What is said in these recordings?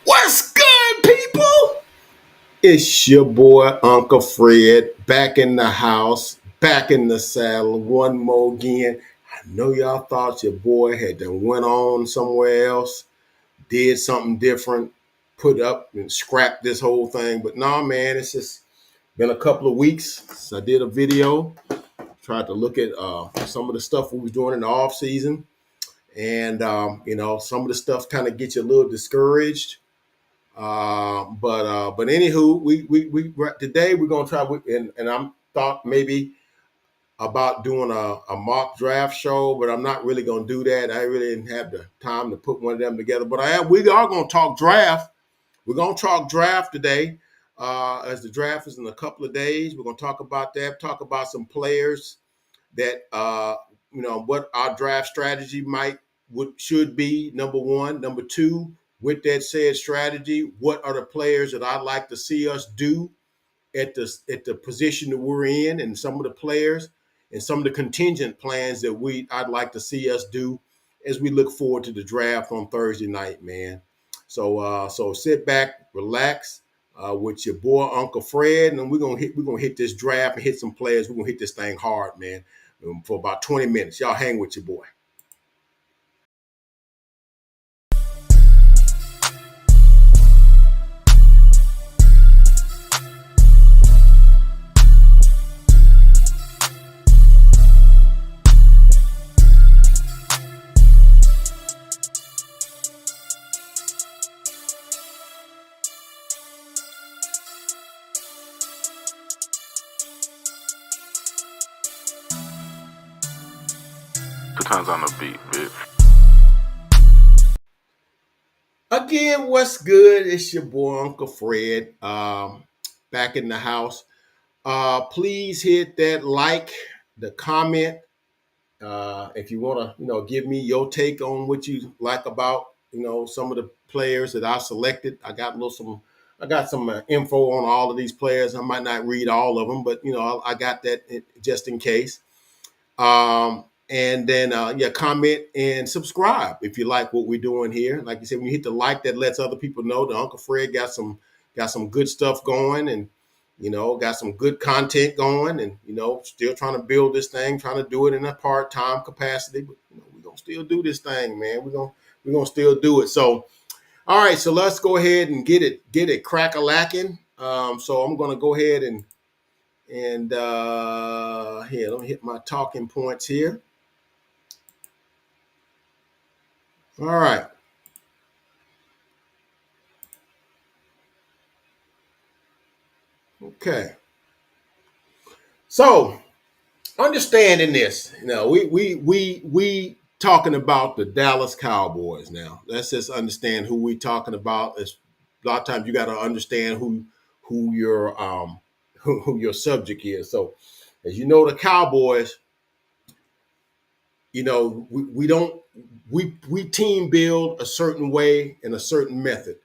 What's good, people? It's your boy Uncle Fred back in the house, back in the saddle, one more again. I know y'all thought your boy had done went on somewhere else, did something different, put up and scrapped this whole thing. But nah, man, it's just been a couple of weeks since I did a video. Tried to look at some of the stuff we was doing in the off season, and some of the stuff kind of gets you a little discouraged. But anywho, we today we're gonna try and I'm thought maybe about doing a mock draft show, but I'm not really gonna do that. I really didn't have the time to put one of them together. But we are gonna talk draft. We're gonna talk draft today. As the draft is in a couple of days, we're gonna talk about that. Talk about some players that what our draft strategy might would should be. Number one, number two. With that said strategy, what are the players that I'd like to see us do at the position that we're in, and some of the players and some of the contingent plans that I'd like to see us do as we look forward to the draft on Thursday night, man. So sit back, relax, with your boy Uncle Fred, and we're gonna hit this draft and hit some players. We're gonna hit this thing hard, man, for about 20 minutes. Y'all hang with your boy. 2 times on the beat, bitch. Again, what's good? It's your boy Uncle Fred, back in the house. Please hit that like, the comment. If you want to, give me your take on what you like about, some of the players that I selected. I got some info on all of these players. I might not read all of them, but I got that just in case. And then comment and subscribe if you like what we're doing here. Like you said, when you hit the like, that lets other people know that Uncle Fred got some good stuff going, and got some good content going, and still trying to build this thing, trying to do it in a part-time capacity, but we're gonna still do this thing, man. We're gonna still do it. So all right, so let's go ahead and get it crack-a-lacking. So I'm gonna go ahead and here, let me hit my talking points here. All right. Okay. So understanding this, we talking about the Dallas Cowboys now. Let's just understand who we talking about. It's, a lot of times you got to understand who your who your subject is. So as you know, the Cowboys, we don't we team build a certain way and a certain method,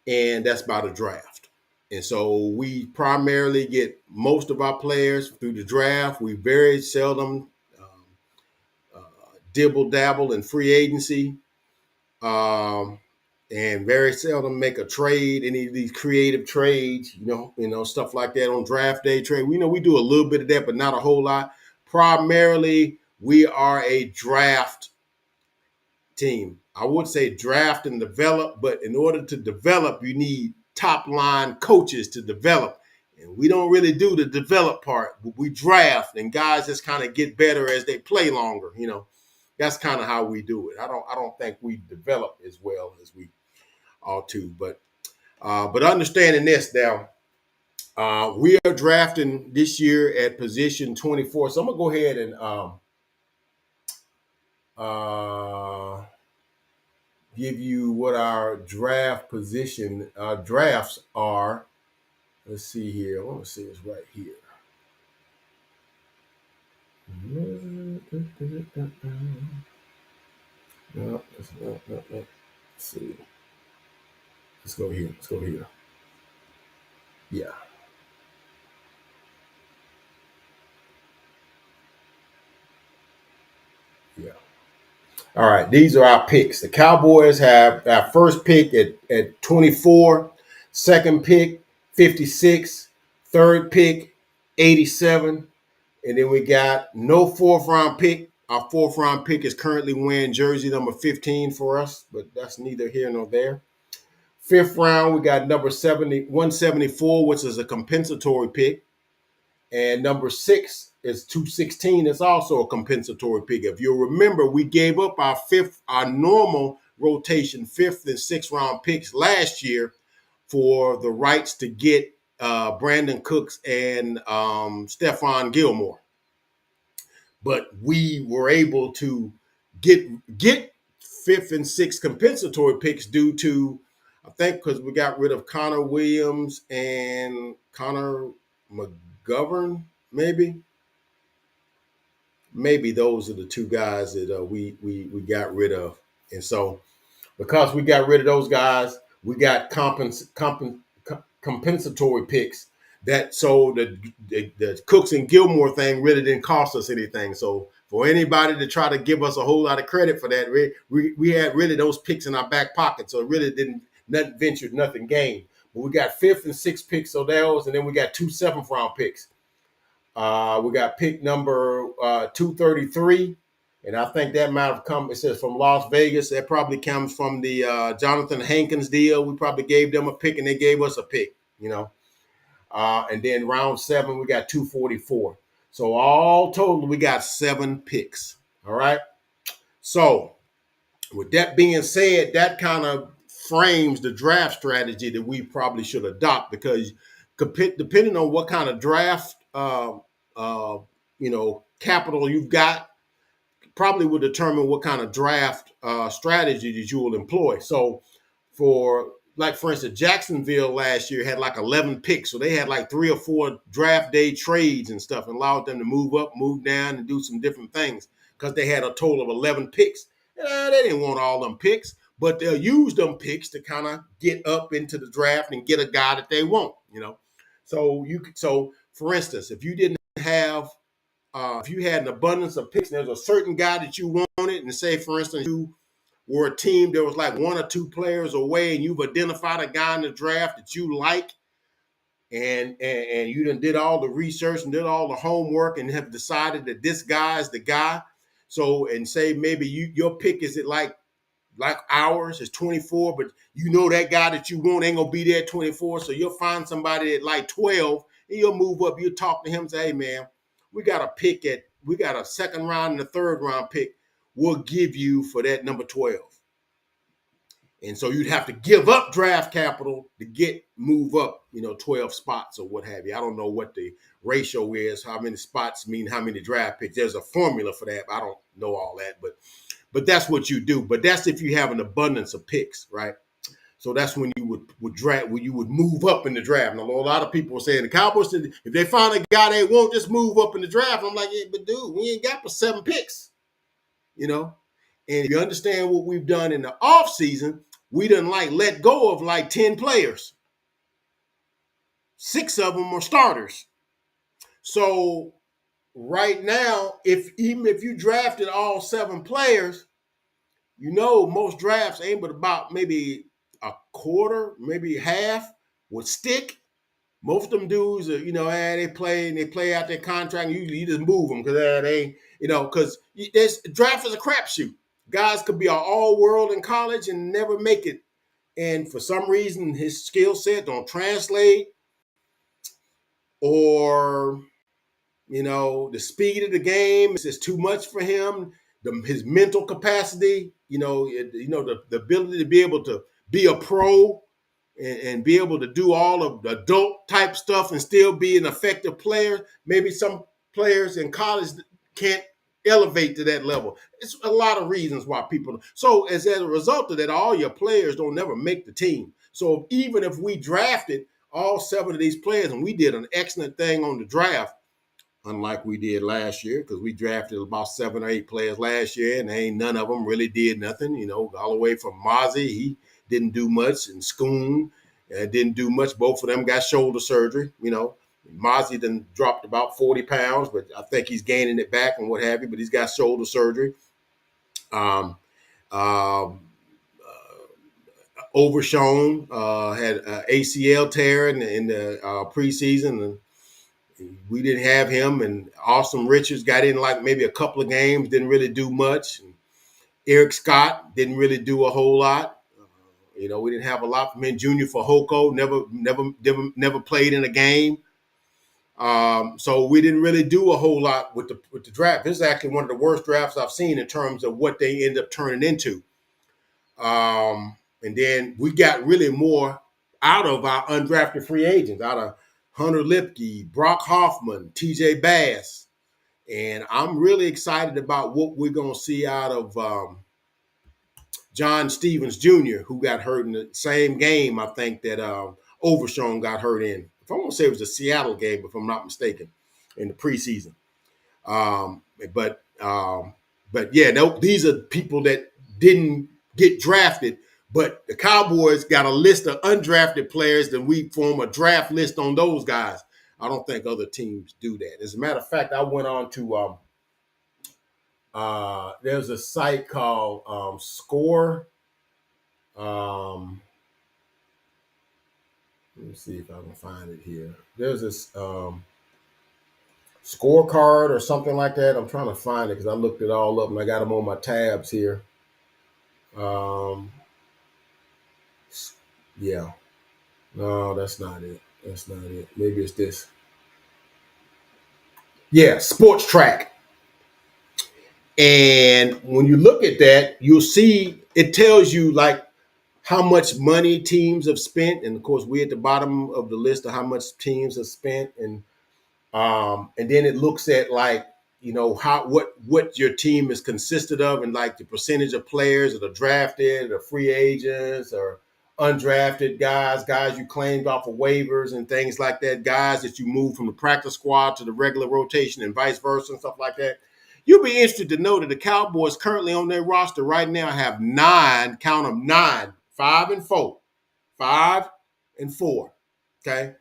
and that's by the draft. And so we primarily get most of our players through the draft. We very seldom dibble dabble in free agency, um, and very seldom make a trade. Any of these creative trades, stuff like that on draft day trade. We do a little bit of that, but not a whole lot. Primarily, we are a draft team. I would say draft and develop, but in order to develop, you need top line coaches to develop. And we don't really do the develop part. We draft, and guys just kind of get better as they play longer. That's kind of how we do it. I don't think we develop as well as we ought to. But understanding this now, we are drafting this year at position 24. So I'm gonna go ahead and uh, give you what our draft position drafts are. Let's see here. I want to say it's right here. No, that's not. Let's see. Let's go here. Let's go here. Yeah. Yeah. All right, these are our picks. The Cowboys have our first pick at 24, second pick 56, third pick 87, and then we got no fourth round pick. Our fourth round pick is currently wearing jersey number 15 for us, but that's neither here nor there. Fifth round, we got number 174, which is a compensatory pick. And number 6 is 216. It's also a compensatory pick. If you'll remember, we gave up our normal rotation, fifth and sixth round picks last year for the rights to get Brandon Cooks and Stephon Gilmore. But we were able to get fifth and sixth compensatory picks due to, I think, because we got rid of Connor Williams and Connor McGovern, maybe those are the two guys that we got rid of. And so because we got rid of those guys, we got compensatory picks that, so the Cooks and Gilmore thing really didn't cost us anything. So for anybody to try to give us a whole lot of credit for that, we had really those picks in our back pocket. So it really didn't, nothing ventured, nothing gained. But we got fifth and sixth picks of those, and then we got 2 seventh round picks. We got pick number 233, and I think that might have come, it says from Las Vegas. That probably comes from the Jonathan Hankins deal. We probably gave them a pick, and they gave us a pick, you know. And then round 7, we got 244. So all total, we got 7 picks. All right. So with that being said, that kind of frames the draft strategy that we probably should adopt, because depending on what kind of draft capital you've got, probably will determine what kind of draft strategy that you will employ. So for instance, Jacksonville last year had like 11 picks. So they had like 3 or 4 draft day trades and stuff, and allowed them to move up, move down, and do some different things because they had a total of 11 picks. They didn't want all them picks, but they'll use them picks to kind of get up into the draft and get a guy that they want, you know. So for instance, if you didn't have if you had an abundance of picks and there's a certain guy that you wanted, and say, for instance, you were a team that was like 1 or 2 players away, and you've identified a guy in the draft that you like, and you done did all the research and did all the homework and have decided that this guy is the guy. So, and say maybe your pick is at like ours is 24, but you know that guy that you want ain't gonna be there at 24, so you'll find somebody at like 12, and you'll move up. You'll talk to him, say, hey man, we got a second round and a third round pick. We'll give you for that number 12. And so you'd have to give up draft capital to move up, 12 spots or what have you. I don't know what the ratio is, how many spots mean how many draft picks. There's a formula for that. I don't know all that, but that's what you do. But that's if you have an abundance of picks, right? So that's when you would draft, when you would move up in the draft. And a lot of people are saying the Cowboys, if they find a guy they won't, just move up in the draft. I'm like, yeah, but dude, we ain't got but 7 picks, And if you understand what we've done in the offseason, we done let go of like 10 players. 6 of them are starters. So right now, even if you drafted all 7 players, most drafts ain't but about maybe a quarter, maybe half would stick. Most of them dudes are, they play out their contract, and usually you just move them because because this draft is a crapshoot. Guys could be an all-world in college and never make it. And for some reason, his skill set don't translate, or, the speed of the game is just too much for him. His mental capacity, the ability to be able to be a pro and be able to do all of the adult type stuff and still be an effective player. Maybe some players in college can't elevate to that level. It's a lot of reasons why people. So as a result of that, all your players don't never make the team. So even if we drafted all 7 of these players, and we did an excellent thing on the draft, unlike we did last year, because we drafted about 7 or 8 players last year, and ain't none of them really did nothing. All the way from Mozzie, he didn't do much, and Schoon didn't do much. Both of them got shoulder surgery. Mozzie then dropped about 40 pounds, but I think he's gaining it back and what have you. But he's got shoulder surgery. Um, Overshown had ACL tear in the preseason, and we didn't have him. And Austin Richards got in like maybe a couple of games, didn't really do much. And Eric Scott didn't really do a whole lot. We didn't have a lot from him. Junior Fehoko never played in a game. So we didn't really do a whole lot with the draft. This is actually one of the worst drafts I've seen in terms of what they end up turning into. And then we got really more out of our undrafted free agents, out of Hunter Lipke, Brock Hoffman, TJ Bass. And I'm really excited about what we're going to see out of John Stevens Jr., who got hurt in the same game, I think, that Overshown got hurt in. If I want to say it was a Seattle game, if I'm not mistaken, in the preseason. But yeah, these are people that didn't get drafted, but the Cowboys got a list of undrafted players, then we form a draft list on those guys. I don't think other teams do that. As a matter of fact, I went on to there's a site called Score. Let me see if I can find it here. There's this scorecard or something like that. I'm trying to find it because I looked it all up and I got them on my tabs here. Yeah. No, that's not it. That's not it. Maybe it's this. Yeah, Sports Track. And when you look at that, you'll see it tells you like how much money teams have spent. And of course, we're at the bottom of the list of how much teams have spent. And then it looks at like, what your team is consisted of and like the percentage of players that are drafted or free agents or undrafted guys you claimed off of waivers and things like that, guys that you moved from the practice squad to the regular rotation and vice versa and stuff like that. You'll be interested to know that the Cowboys currently on their roster right now have 9, count them 9, 5 and 4, 5 and 4, okay?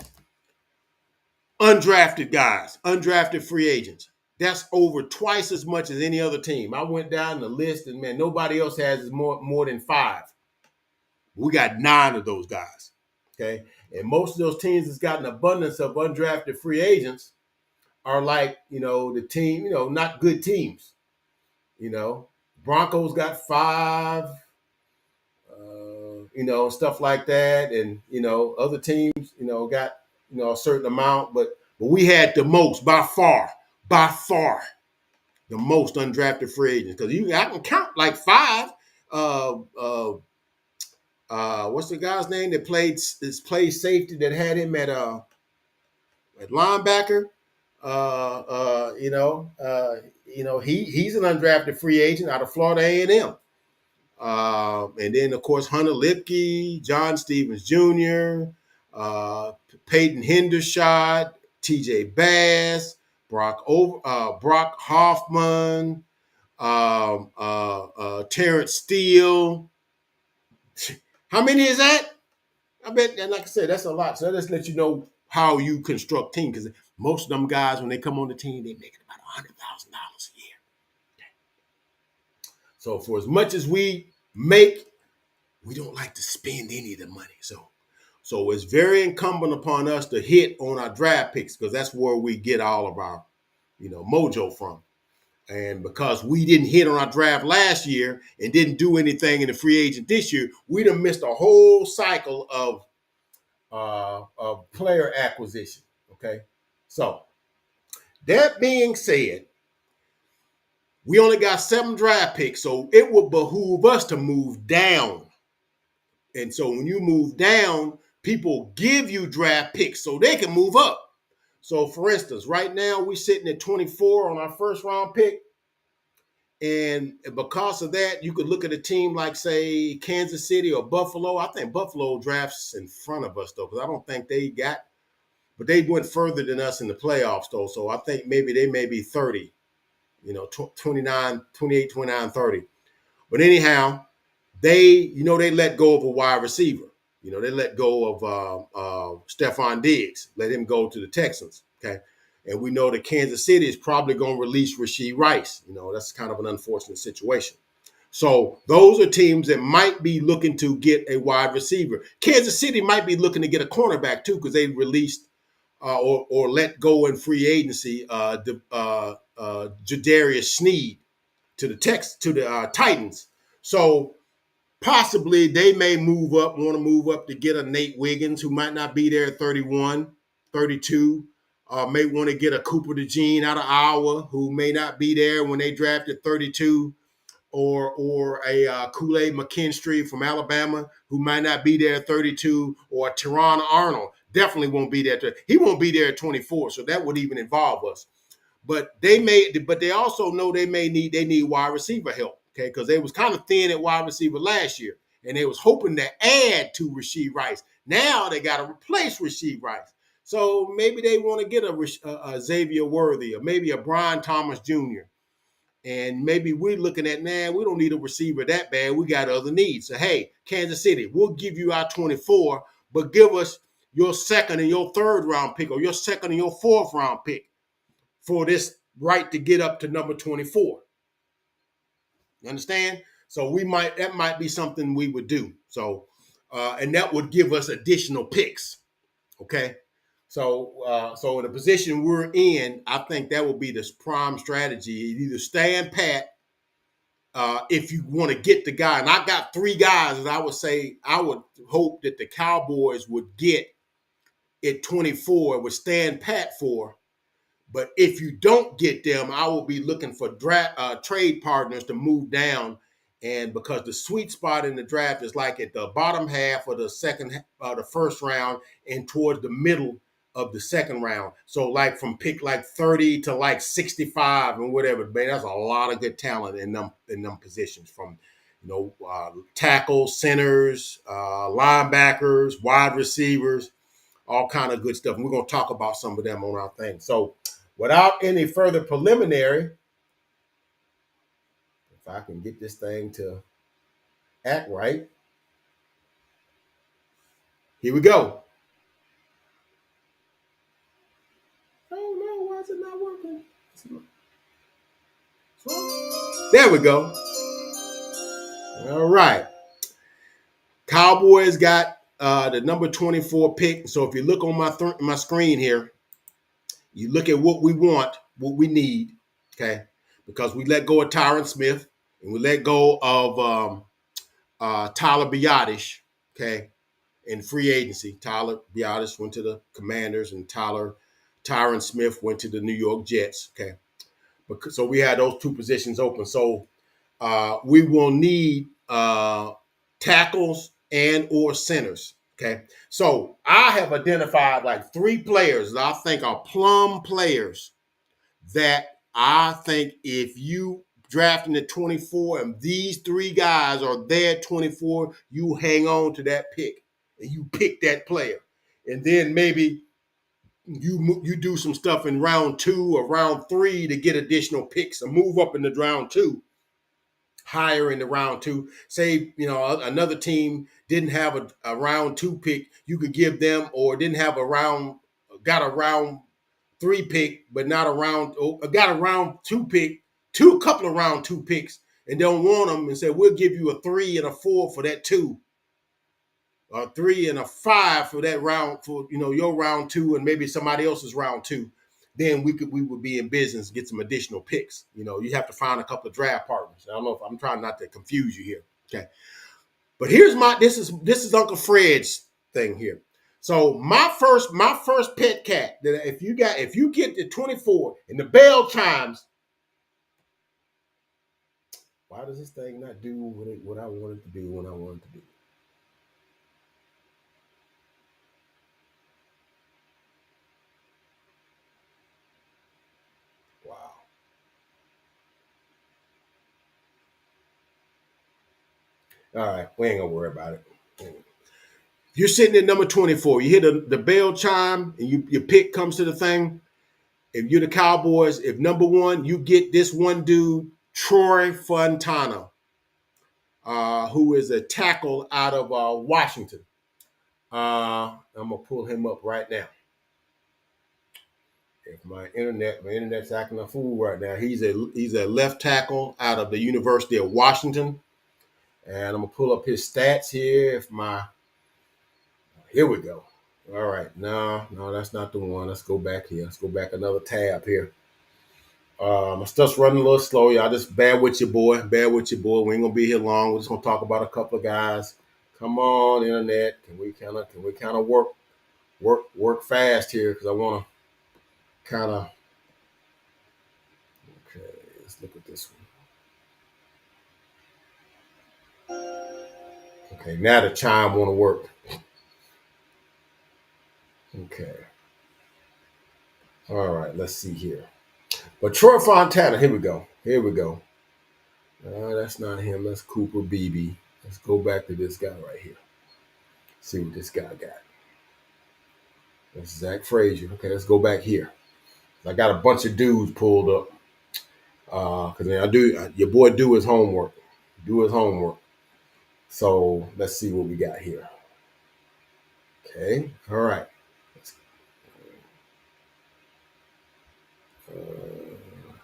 Undrafted guys, undrafted free agents. That's over twice as much as any other team. I went down the list and man, nobody else has more than 5. We got 9 of those guys. Okay. And most of those teams that's got an abundance of undrafted free agents are like, the team, not good teams. Broncos got 5, stuff like that. And, other teams, got, a certain amount, but we had the most by far, the most undrafted free agents. Because I can count like 5. What's the guy's name that played safety that had him at linebacker? He's an undrafted free agent out of Florida A&M. And then, of course, Hunter Lipke, John Stevens Jr., Peyton Hendershot, TJ Bass, Brock Hoffman, Terrence Steele. How many is that? I bet, and like I said, that's a lot. So let's let you know how you construct team, because most of them guys, when they come on the team, they make about $100,000 a year. So for as much as we make, we don't like to spend any of the money. So it's very incumbent upon us to hit on our draft picks, because that's where we get all of our, mojo from. And because we didn't hit on our draft last year and didn't do anything in the free agent this year, we done missed a whole cycle of player acquisition. Okay. So that being said, we only got 7 draft picks, so it would behoove us to move down. And so when you move down, people give you draft picks so they can move up. So for instance, right now we're sitting at 24 on our first round pick. And because of that, you could look at a team like, say, Kansas City or Buffalo. I think Buffalo drafts in front of us, though, because I don't think but they went further than us in the playoffs, though. So I think maybe they may be 30, 29, 28, 29, 30. But anyhow, they let go of a wide receiver. They let go of Stephon Diggs, let him go to the Texans. Okay. And we know that Kansas City is probably going to release Rashee Rice. That's kind of an unfortunate situation. So those are teams that might be looking to get a wide receiver. Kansas City might be looking to get a cornerback too, because they released or let go in free agency Jadarius Sneed to the Titans. So possibly they may want to move up to get a Nate Wiggins, who might not be there at 31, 32. May want to get a Cooper DeJean out of Iowa, who may not be there when they drafted 32, or a Kool-Aid McKinstry from Alabama, who might not be there at 32, or a Teron Arnold. Definitely won't be there. He won't be there at 24, so that would even involve us. But they also know they need wide receiver help, okay? Because they was kind of thin at wide receiver last year, and they was hoping to add to Rashee Rice. Now they got to replace Rashee Rice, so maybe they want to get a Xavier Worthy, or maybe a Brian Thomas Jr. And maybe we're looking at, we don't need a receiver that bad. We got other needs. So hey, Kansas City, we'll give you our 24, but give us your second and your third round pick, or your second and your fourth round pick, for this right to get up to number 24. You understand? So that might be something we would do. So, and that would give us additional picks. Okay. So in the position we're in, I think that would be the prime strategy. Either stand pat if you want to get the guy. And I got 3 guys that I would say I would hope that the Cowboys would get at 24, would stand pat for. But if you don't get them, I will be looking for trade partners to move down. And because the sweet spot in the draft is like at the bottom half of the first round, and towards the middle of the second round. So like from pick like 30 to like 65 and whatever, man, that's a lot of good talent in them positions, from tackles, centers, linebackers, wide receivers, all kind of good stuff. And we're going to talk about some of them on our thing. So without any further preliminary, if I can get this thing to act right, here we go. Oh no, why is it not working? There we go. All right. Cowboys got the number 24 pick. So if you look on my screen here, you look at what we want, what we need, okay? Because we let go of Tyron Smith and we let go of Tyler Biadasz, okay, in free agency. Tyler Biadasz went to the Commanders, and Tyron Smith went to the New York Jets, okay? So we had those 2 positions open. So we will need tackles and or centers. Okay. So I have identified like 3 players that I think are plum players that I think if you drafting at 24 and these 3 guys are there at 24, you hang on to that pick and you pick that player. And then maybe you do some stuff in round 2 or round 3 to get additional picks and move up in the round 2. Higher in the round 2. Say, another team didn't have a round 2 pick, you could give them, or didn't have got a round 3 pick, but not got a round 2 pick, a couple of round 2 picks, and don't want them, and say, we'll give you a 3 and a 4 for that 2, or 3 and a 5 for that round, for your round 2 and maybe somebody else's round 2. Then we would be in business, get some additional picks. You have to find a couple of draft partners. I don't know if I'm trying not to confuse you here. Okay. But here's this is Uncle Fred's thing here. So my first pet cat, that if you get to 24 and the bell chimes, why does this thing not do what I want it to do when I want it to do? All right, we ain't gonna worry about it. You're sitting at number 24. You hear the bell chime, and your pick comes to the thing. If you're the Cowboys, if number 1, you get this one dude, Troy Fontana, who is a tackle out of Washington. I'm gonna pull him up right now. If my internet's acting a fool right now. He's a left tackle out of the University of Washington. And I'm gonna pull up his stats here. Here we go. All right, no, that's not the one. Let's go back here. Let's go back another tab here. My stuff's running a little slow. Y'all just bear with your boy. Bear with your boy. We ain't gonna be here long. We're just gonna talk about a couple of guys. Come on, internet. Can we kind of work fast here? Because I want to kind of. Okay, let's look at this one. Okay, now the chime want to work. Okay. All right, let's see here. But Troy Fontana, here we go. That's not him. That's Cooper Beebe. Let's go back to this guy right here. See what this guy got. That's Zach Frazier. Okay, let's go back here. I got a bunch of dudes pulled up. Because your boy do his homework. So let's see what we got here. Okay, all right. Let's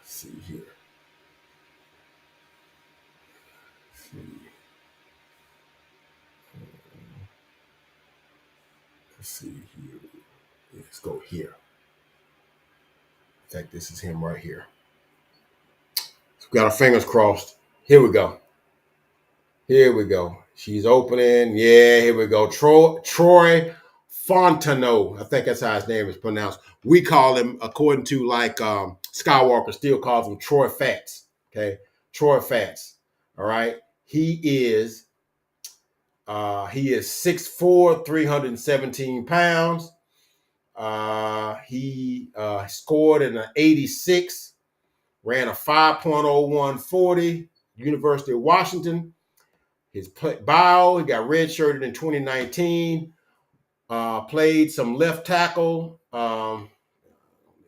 see here. Let's see here. Let's go here. I think this is him right here. So we got our fingers crossed. Here we go. She's opening. Yeah, here we go. Troy Fontenot. I think that's how his name is pronounced. We call him, according to Skywalker, still calls him Troy Fats. Okay, Troy Fats. All right. He is 6'4", 317 pounds. He scored in an 86, ran a 5.01 40, University of Washington. His bio, he got redshirted in 2019. Played some left tackle.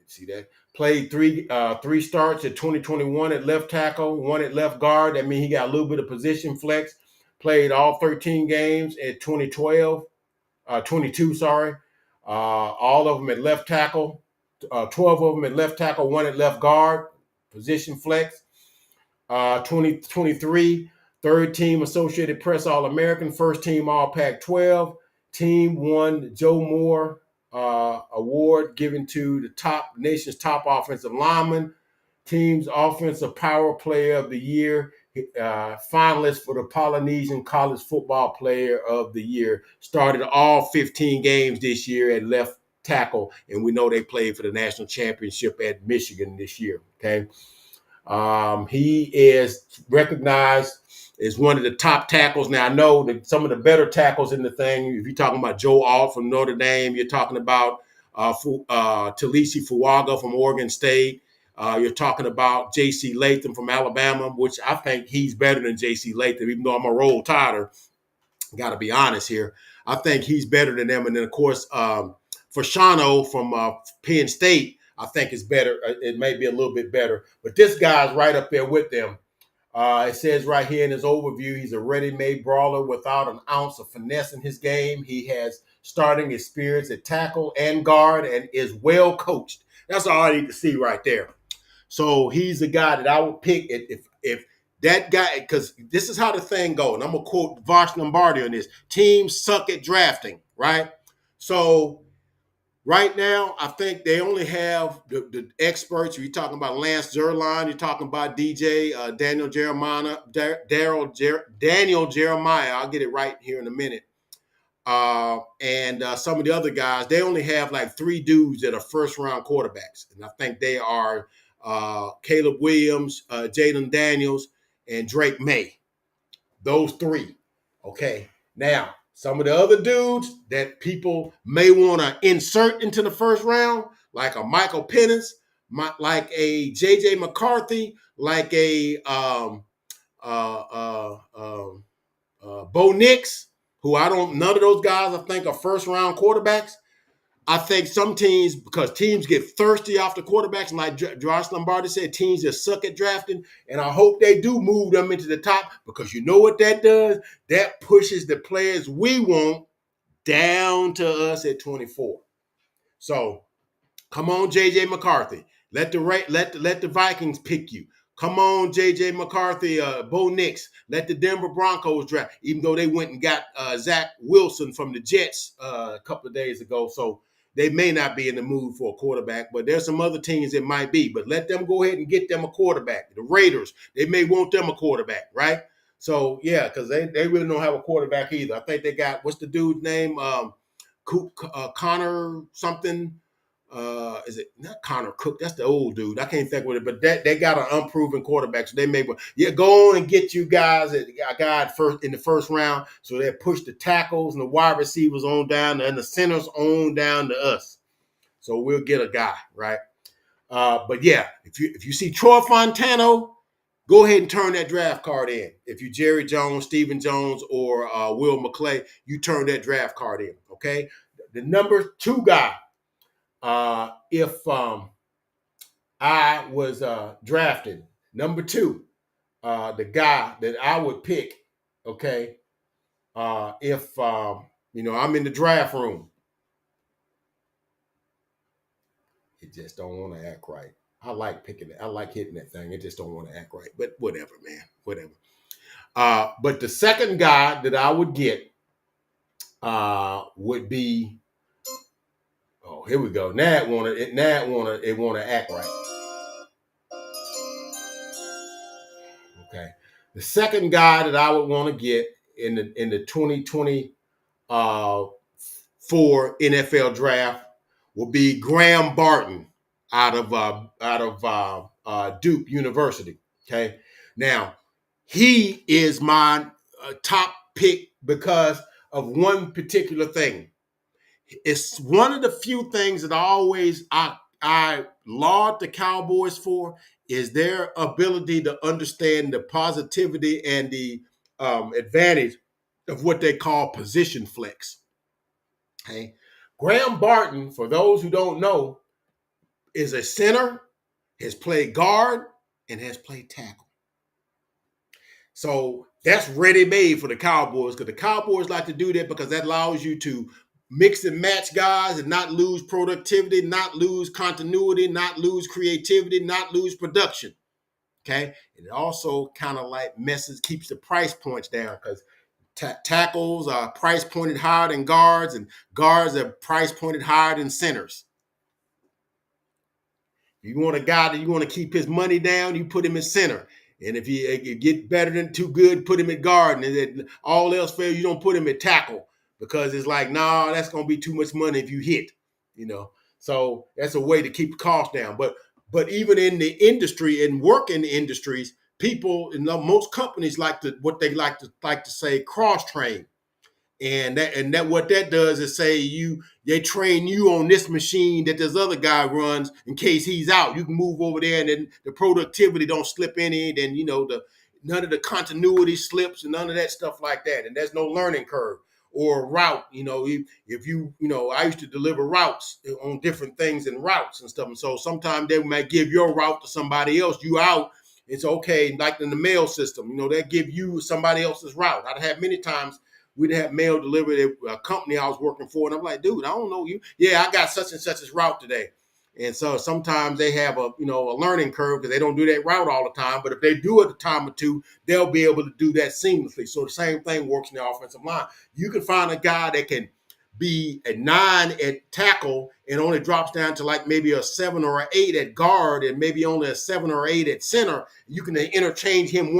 See that? Played three starts at 2021 at left tackle, one at left guard. That means he got a little bit of position flex. Played all 13 games at 22, sorry. All of them at left tackle. 12 of them at left tackle, one at left guard, position flex. 2023, third team Associated Press All-American, first team All Pac-12. Team won Joe Moore Award given to the nation's top offensive lineman. Team's offensive power player of the year. Finalist for the Polynesian College Football Player of the Year. Started all 15 games this year at left tackle, and we know they played for the national championship at Michigan this year. Okay, he is recognized as one of the top tackles. Now, I know that some of the better tackles in the thing, if you're talking about Joe Alt from Notre Dame, you're talking about Talisi Fuaga from Oregon State. You're talking about J.C. Latham from Alabama, which I think he's better than J.C. Latham, even though I'm a Roll Tider. Got to be honest here. I think he's better than them. And then, of course, Fashanu from Penn State, I think is better. It may be a little bit better. But this guy's right up there with them. It says right here in his overview, he's a ready-made brawler without an ounce of finesse in his game. He has starting experience at tackle and guard and is well coached. That's all I need to see right there. So he's the guy that I would pick if that guy, because this is how the thing goes. And I'm going to quote Vosh Lombardi on this. Teams suck at drafting, right? So right now, I think they only have the experts. You're talking about Lance Zierlein. You're talking about DJ Daniel Jeremiah. Daniel Jeremiah. I'll get it right here in a minute. And some of the other guys, they only have like 3 dudes that are first-round quarterbacks. And I think they are Caleb Williams, Jaden Daniels, and Drake May. Those 3. Okay. Now, some of the other dudes that people may want to insert into the first round, like a Michael Penix, like a J.J. McCarthy, like a Bo Nix, who none of those guys I think are first-round quarterbacks. I think some teams, because teams get thirsty off the quarterbacks, and like Josh Lombardi said, teams just suck at drafting, and I hope they do move them into the top, because you know what that does? That pushes the players we want down to us at 24. So Come on, JJ McCarthy. Let the Vikings pick you. Come on, JJ McCarthy, Bo Nix. Let the Denver Broncos draft, even though they went and got Zach Wilson from the Jets a couple of days ago. So they may not be in the mood for a quarterback, but there's some other teams that might be. But let them go ahead and get them a quarterback. The Raiders, they may want them a quarterback, right? So, yeah, because they really don't have a quarterback either. I think they got, what's the dude's name? Connor something. Is it not Connor Cook? That's the old dude. I can't think with it, but that they got an unproven quarterback, so they may go on and get you guys a guy first in the first round, so they push the tackles and the wide receivers on down and the centers on down to us. So we'll get a guy, right? But yeah, if you see Troy Fontano, go ahead and turn that draft card in. If you Jerry Jones, Stephen Jones, or Will McClay, you turn that draft card in. Okay, the number 2 guy. If I was drafted, number 2, the guy that I would pick, okay, if I'm in the draft room, it just don't want to act right. I like picking it. I like hitting that thing. It just don't want to act right. But whatever, man. Whatever. But the second guy that I would get would be. Oh, here we go. Now it want to act right. Okay. The second guy that I would want to get in the 2024 NFL draft will be Graham Barton out of Duke University. Okay. Now he is my top pick because of one particular thing. It's one of the few things that I laud the Cowboys for is their ability to understand the positivity and the advantage of what they call position flex. Okay, Graham Barton, for those who don't know, is a center, has played guard, and has played tackle. So that's ready-made for the Cowboys because the Cowboys like to do that because that allows you to mix and match guys and not lose productivity, not lose continuity, not lose creativity, not lose production. Okay. And it also kind of like keeps the price points down because tackles are price pointed higher than guards and guards are price pointed higher than centers. You want a guy that you want to keep his money down, you put him in center. And if you get better than too good, put him at guard. And then all else fails, you don't put him at tackle. Because it's like, nah, that's going to be too much money if you hit, So that's a way to keep the cost down. But even in the industry and work in the industries, people in most companies like to say cross train. And that what that does is say they train you on this machine that this other guy runs in case he's out. You can move over there and then the productivity don't slip any. Then none of the continuity slips and none of that stuff like that. And there's no learning curve. Or route, if I used to deliver routes on different things and routes and stuff. And so sometimes they might give your route to somebody else. You out, it's okay. Like in the mail system, they give you somebody else's route. I've had many times we'd have mail delivered at a company I was working for. And I'm like, dude, I don't know you. Yeah, I got such and such as route today. And so sometimes they have a learning curve because they don't do that route all the time. But if they do it a time or two, they'll be able to do that seamlessly. So the same thing works in the offensive line. You can find a guy that can be a 9 at tackle and only drops down to like maybe a 7 or an 8 at guard and maybe only a 7 or 8 at center. You can interchange him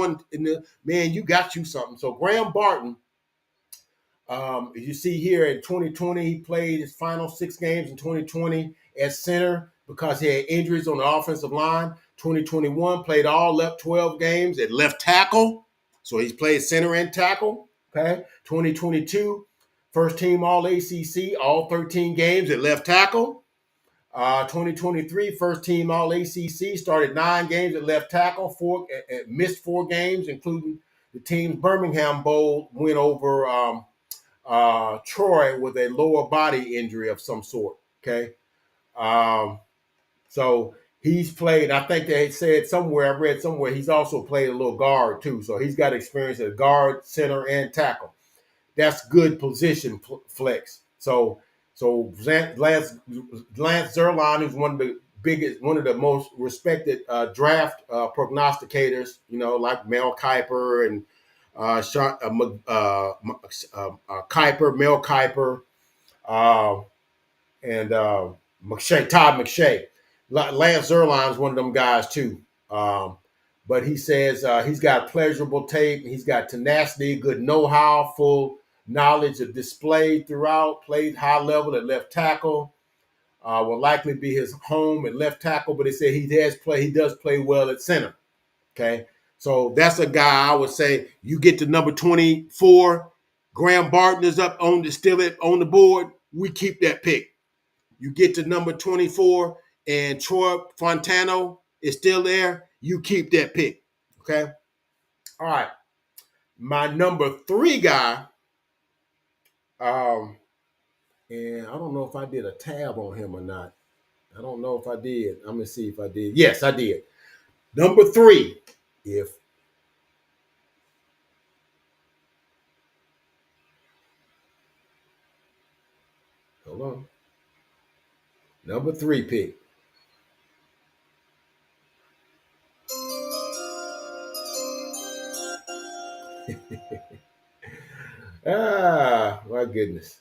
man, you got you something. So Graham Barton, you see here in 2020, he played his final 6 games in 2020 at center because he had injuries on the offensive line. 2021 played all 12 games at left tackle. So he's played center and tackle. Okay. 2022, first team all ACC, all 13 games at left tackle. 2023, first team all ACC, started 9 games at left tackle, missed 4 games, including the team's Birmingham Bowl win over Troy with a lower body injury of some sort. Okay. So he's played, I think they said somewhere, I read somewhere, he's also played a little guard too. So he's got experience at guard, center, and tackle. That's good position flex. So So Lance Zierlein, who's one of the most respected draft prognosticators, like Mel Kiper and Kiper, Mel Kiper, and Todd McShay. Lance Zierlein is one of them guys too. But he says he's got pleasurable tape. He's got tenacity, good know-how, full knowledge of display throughout. Played high level at left tackle. Will likely be his home at left tackle, but he said he does play well at center. Okay, so that's a guy I would say you get to number 24. Graham Barton is still on the board. We keep that pick. You get to number 24 and Troy Fontano is still there. You keep that pick. Okay. All right. My number 3 guy, and I don't know if I did a tab on him or not. I don't know if I did. I'm going to see if I did. Yes, I did. Number 3, hold on. Number 3 pick. My goodness.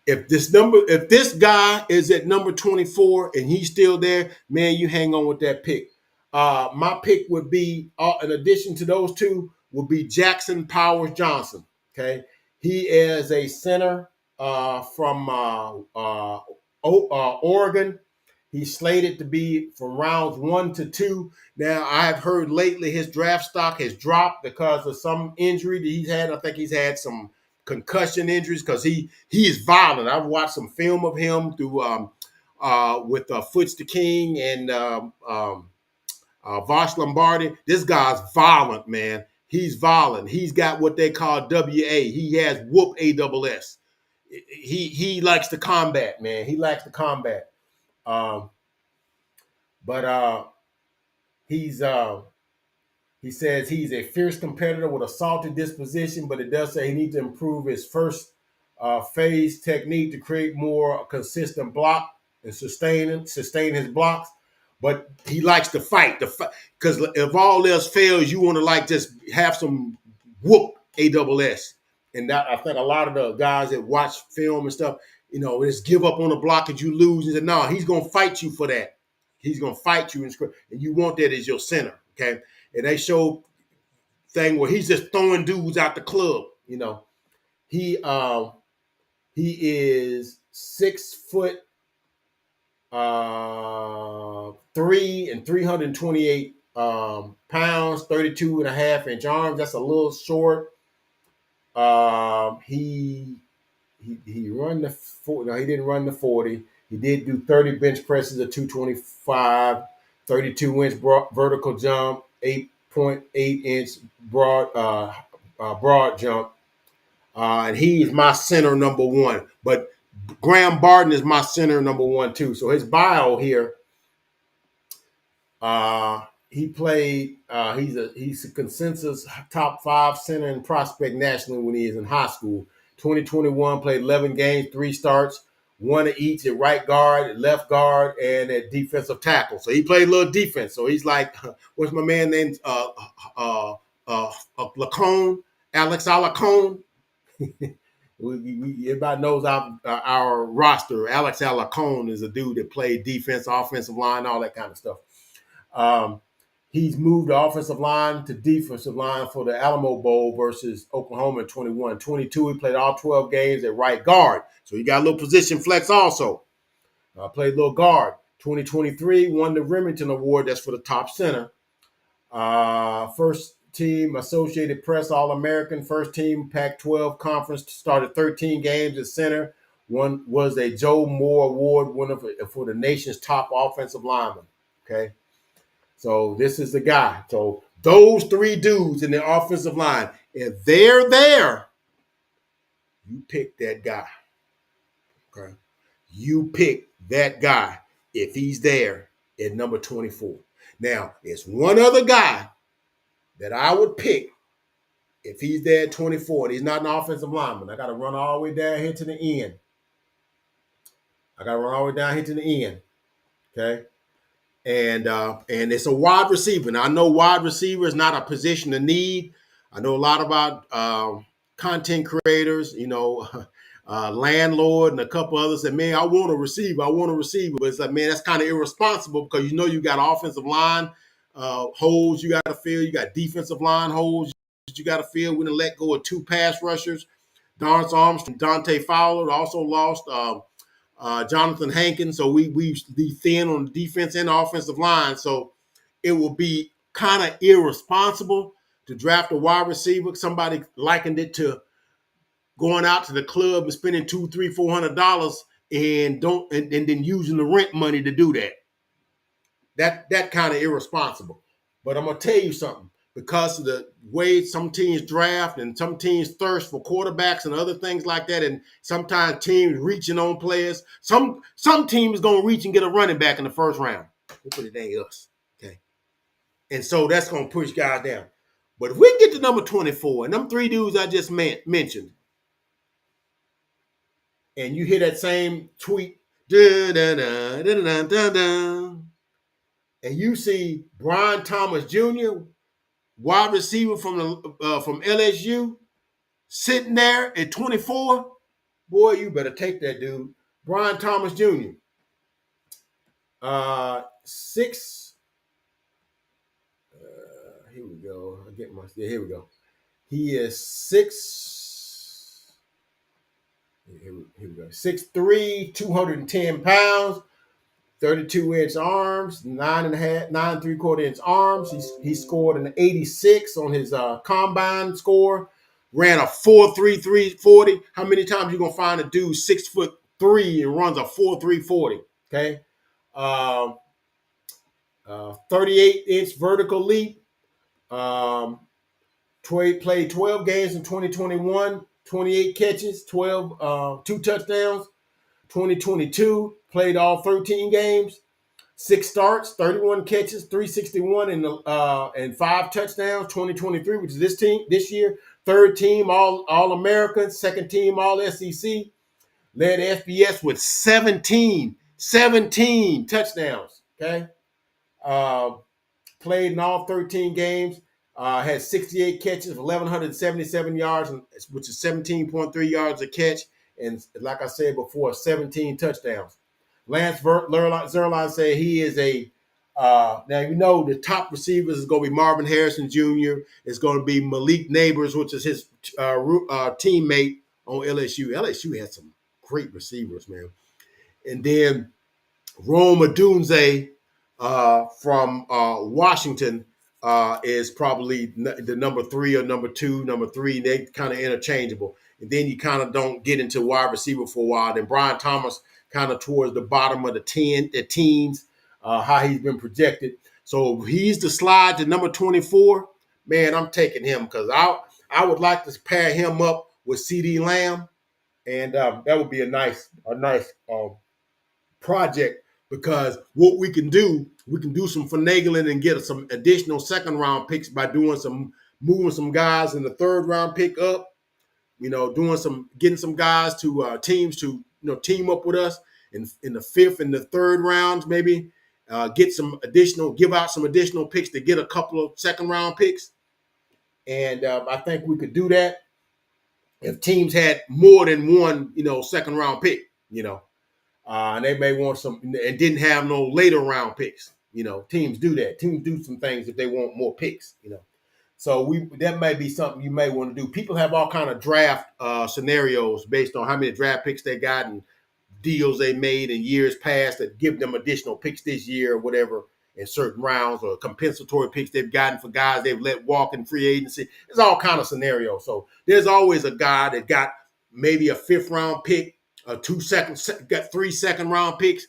If this guy is at number 24 and he's still there, man, you hang on with that pick. My pick would be, in addition to those two, would be Jackson Powers Johnson. Okay, he is a center from Oregon. He's slated to be from rounds 1 to 2. Now, I've heard lately his draft stock has dropped because of some injury that he's had. I think he's had some concussion injuries because he is violent. I've watched some film of him through with Foots the King and Vosh Lombardi. This guy's violent, man. He's violent. He's got what they call WA. He has whoop AWS. He likes to combat, man. He likes to combat. But he says he's a fierce competitor with a salty disposition, but it does say he needs to improve his first phase technique to create more consistent block and sustain his blocks. But he likes to fight, because if all else fails, you want to just have some whoop AWS. And that, I think a lot of the guys that watch film and stuff, just give up on the block and you lose. And say, no, he's going to fight you for that. He's going to fight you, and you want that as your center, okay? And they show thing where he's just throwing dudes out the club, He is 6'3" and 328 pounds, 32 and a half inch arms. That's a little short. He run the 40. No, he didn't run the 40. He did do 30 bench presses at 225, 32-inch vertical jump, 8.8-inch broad jump. And he is my center number 1. But Graham Barton is my center number 1 too. So his bio here, he played. He's a consensus top 5 center and prospect nationally when he is in high school. 2021 played 11 games, 3 starts, 1 of each at right guard, at left guard, and at defensive tackle. So he played a little defense. So he's like, what's my man named Lacone, Alex Alacone. Everybody knows our roster. Alex Alacone is a dude that played defense, offensive line, all that kind of stuff. He's moved the offensive line to defensive line for the Alamo Bowl versus Oklahoma in 21. 22, he played all 12 games at right guard. So he got a little position flex also. Played a little guard. 2023, won the Remington Award. That's for the top center. First team Associated Press All-American, first team Pac-12 conference, started 13 games at center. One was a Joe Moore Award winner for the nation's top offensive lineman. Okay. So this is the guy. So those 3 dudes in the offensive line, if they're there, you pick that guy. Okay. You pick that guy if he's there at number 24. Now, there's one other guy that I would pick if he's there at 24 and he's not an offensive lineman. I got to run all the way down here to the end. I got to run all the way down here to the end. Okay. And it's a wide receiver. Now, I know wide receiver is not a position of need. I know a lot about content creators, landlord and a couple others that, man, I want a receiver. I want a receiver. But it's like, man, that's kind of irresponsible because you got offensive line holes you got to fill. You got defensive line holes you got to fill. We're going to let go of 2 pass rushers. Dorrance Armstrong, Dante Fowler also lost. Jonathan Hankins, so we be thin on the defense and offensive line. So it will be kind of irresponsible to draft a wide receiver. Somebody likened it to going out to the club and spending $200, $300, $400 and then using the rent money to do that. That kind of irresponsible. But I'm gonna tell you something. Because of the way some teams draft and some teams thirst for quarterbacks and other things like that, and sometimes teams reaching on players. Some teams gonna reach and get a running back in the first round. Hopefully it ain't us. Okay. And so that's gonna push guys down. But if we can get to number 24, and them 3 dudes I just mentioned, and you hear that same tweet, dun, dun, dun, dun, dun, dun, dun, and you see Brian Thomas Jr., wide receiver from LSU, sitting there at 24, boy, you better take that dude. Brian Thomas Jr. 6. Here we go. Here we go. He is 6. Here we go. 6'3", 210 pounds. 32-inch arms, 9.75, 9.75-inch arms. He scored an 86 on his combine score. Ran a 4.33 40. How many times you gonna find a dude 6'3" and runs a 4.3 40? Okay, 38-inch vertical leap. Played 12 games in 2021, 28 catches, 2 touchdowns. 2022, played all 13 games, 6 starts, 31 catches, 361 and 5 touchdowns. 2023, which is this year, 3rd team All American, 2nd team All SEC, led FBS with 17 touchdowns. Okay, played in all 13 games. Had 68 catches, 1,177 yards, which is 17.3 yards a catch. And like I said before, 17 touchdowns. Lance Zierlein said he is now the top receivers is going to be Marvin Harrison Jr. It's going to be Malik Neighbors, which is his teammate on LSU. LSU had some great receivers, man. And then Rome Odunze from Washington is probably the number 3 or number 2, number 3. They kind of interchangeable. And then you kind of don't get into wide receiver for a while. Then Brian Thomas kind of towards the bottom of the teens, how he's been projected. So if he's the slide to number 24, man, I'm taking him because I would like to pair him up with CeeDee Lamb, and that would be a nice project. Because what we can do some finagling and get some additional 2nd round picks by moving some guys in the 3rd round pick up. Getting some guys to teams to team up with us in the 5th and the 3rd rounds, maybe give out some additional picks to get a couple of 2nd round picks. And I think we could do that if teams had more than one 2nd round pick. And they may want some and didn't have no later round picks. Teams do that. Teams do some things if they want more picks. So that may be something you may want to do. People have all kind of draft scenarios based on how many draft picks they got and deals they made in years past that give them additional picks this year or whatever in certain rounds, or compensatory picks they've gotten for guys they've let walk in free agency. There's all kind of scenarios. So there's always a guy that got maybe a 5th round pick, got 3 2nd round picks,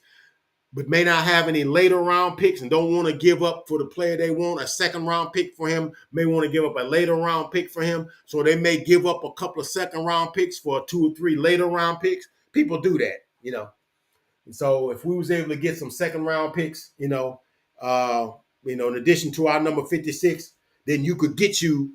but may not have any later round picks and don't want to give up for the player they want. A 2nd round pick for him, may want to give up a later round pick for him. So they may give up a couple of 2nd round picks for 2 or 3 later round picks. People do that, And so if we was able to get some 2nd round picks, in addition to our number 56, then you could get a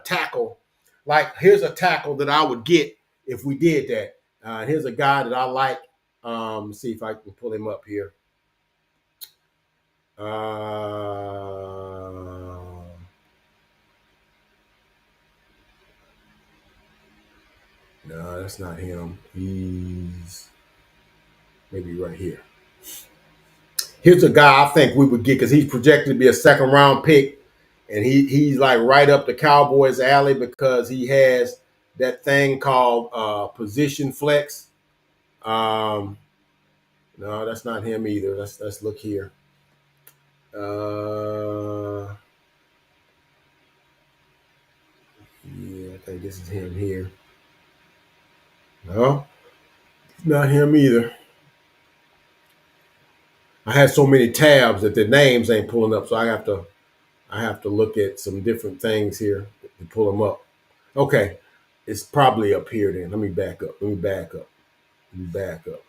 tackle. Like, here's a tackle that I would get if we did that. Here's a guy that I like. See if I can pull him up here. No, that's not him. He's maybe right here. Here's a guy I think we would get because he's projected to be a second round pick, and he's like right up the Cowboys' alley because he has that thing called position flex. No, that's not him either. Let's look here. Yeah, I think this is him here. No, it's not him either. I had so many tabs that the names ain't pulling up, so I have to look at some different things here to pull them up. Okay, it's probably up here then. Let me back up. Let me back up. Let me back up.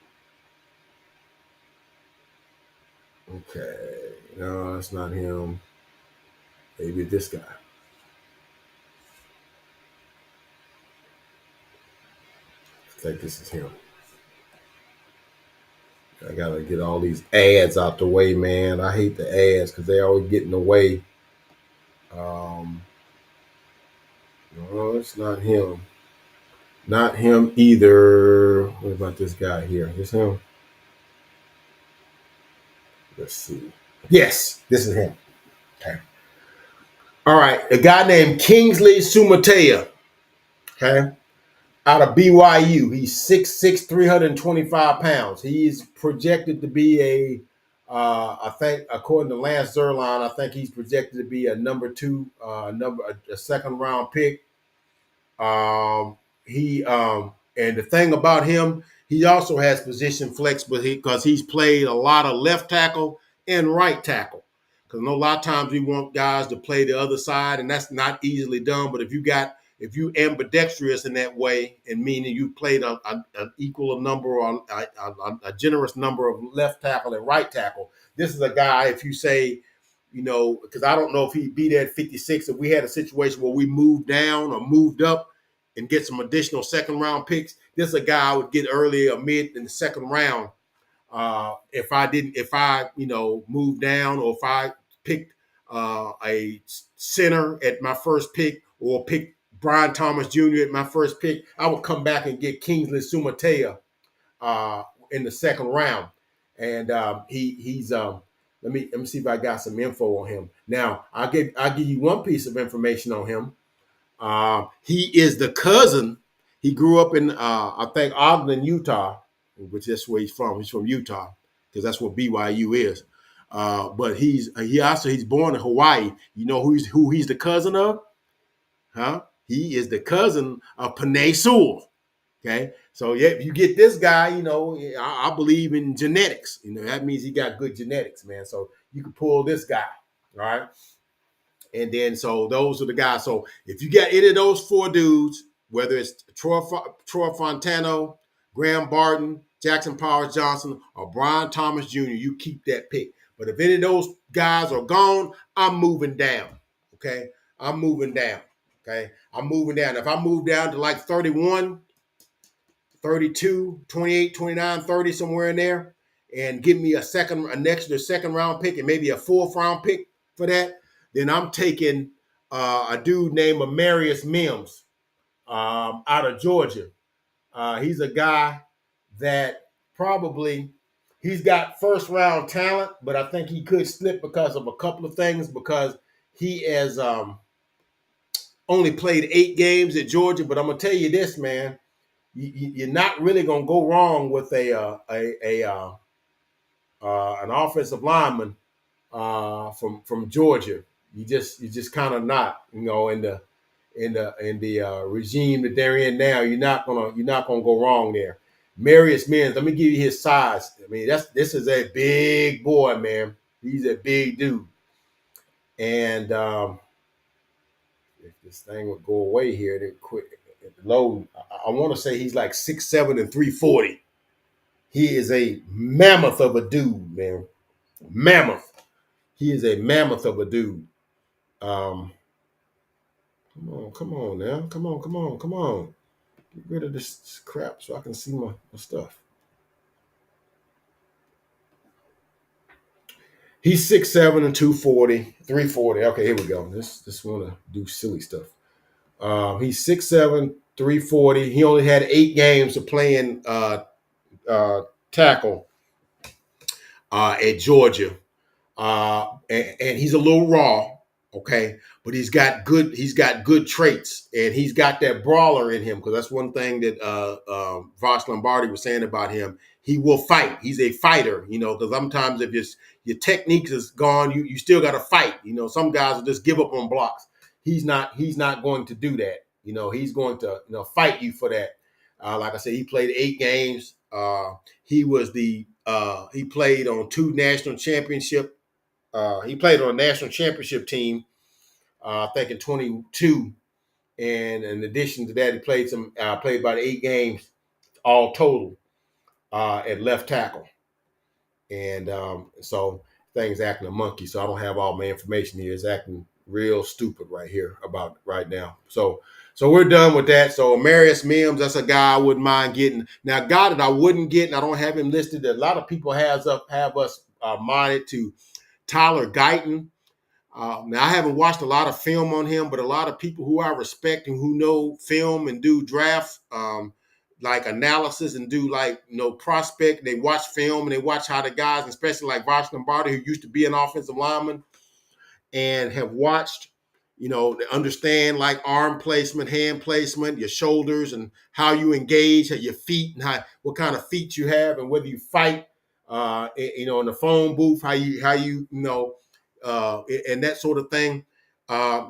Okay, no, that's not him. Maybe this guy. I think this is him. I gotta get all these ads out the way, man. I hate the ads because they always get in the way. No, it's not him. Not him either. What about this guy here? Is him? Let's see. Yes, this is him. Okay. All right. A guy named Kingsley Sumatea. Okay. Out of BYU. He's 6'6", 325 pounds. He's projected to be I think, according to Lance Zierlein, I think he's projected to be a number two, a second round pick. And the thing about him, he also has position flex, but because he's played a lot of left tackle and right tackle. Because I know a lot of times we want guys to play the other side, and that's not easily done. But if you ambidextrous in that way, and meaning you played an equal number or a generous number of left tackle and right tackle, this is a guy. If you say, because I don't know if he'd be there at 56, if we had a situation where we moved down or moved up and get some additional second round picks, this is a guy I would get early or mid in the second round. If I moved down, or if I picked a center at my first pick, or picked Brian Thomas Jr. at my first pick, I would come back and get Kingsley Sumatea in the second round. And he's let me see if I got some info on him. Now I'll give you one piece of information on him. He is the cousin. He grew up in I think Ogden, Utah, which is where he's from. He's from Utah because that's what BYU is. But he's born in Hawaii. You know who he's the cousin of? Huh? He is the cousin of Penei Sewell. Okay, so yeah, if you get this guy, I believe in genetics. That means he got good genetics, man. So you can pull this guy, all right. And then so those are the guys. So if you got any of those four dudes, whether it's Troy Fontano, Graham Barton, Jackson Powers Johnson, or Brian Thomas Jr., you keep that pick. But if any of those guys are gone, I'm moving down. Okay, I'm moving down. Okay, I'm moving down. If I move down to like 31, 32, 28, 29, 30, somewhere in there, and give me an extra second round pick and maybe a fourth round pick for that, then I'm taking a dude named Amarius Mims out of Georgia. He's a guy that he's got first round talent, but I think he could slip because of a couple of things, because he has only played 8 games at Georgia. But I'm going to tell you this, man. You're not really gonna go wrong with an offensive lineman from Georgia. You just kind of not, in the regime that they're in now. You're not gonna go wrong there. Marius Mims, let me give you his size. I mean, this is a big boy, man. He's a big dude, and if this thing would go away here, then quit. Low, I want to say he's like 6'7" and 340. He is a mammoth of a dude, man. Mammoth. He is a mammoth of a dude. Come on now. Come on. Get rid of this crap so I can see my stuff. He's 6'7" and 240, 340. Okay, here we go. This want to do silly stuff. He's 6'7", 340. He only had 8 games of playing tackle at Georgia. And he's a little raw, okay, but he's got good traits, and he's got that brawler in him, because that's one thing that Vosh Lombardi was saying about him. He will fight. He's a fighter, because sometimes if your techniques is gone, you still got to fight. Some guys will just give up on blocks. He's not going to do that. He's going to fight you for that. Like I said, he played 8 games. He played on 2 national championship. He played on a national championship team, I think in 22. And in addition to that, he played about 8 games all total at left tackle. And so things acting a monkey. So I don't have all my information here. It's acting real stupid right here about right now. So we're done with that. So Amarius Mims, that's a guy I wouldn't mind getting. Now, a guy that I wouldn't get, and I don't have him listed, that a lot of people have us minded to Tyler Guyton. Now, I haven't watched a lot of film on him, but a lot of people who I respect and who know film and do draft like analysis and do prospect, they watch film and they watch how the guys, especially like Vosh Lombardi, who used to be an offensive lineman, and have watched, they understand like arm placement, hand placement, your shoulders, and how you engage, how your feet, and what kind of feet you have, and whether you fight, in the phone booth, how you and that sort of thing.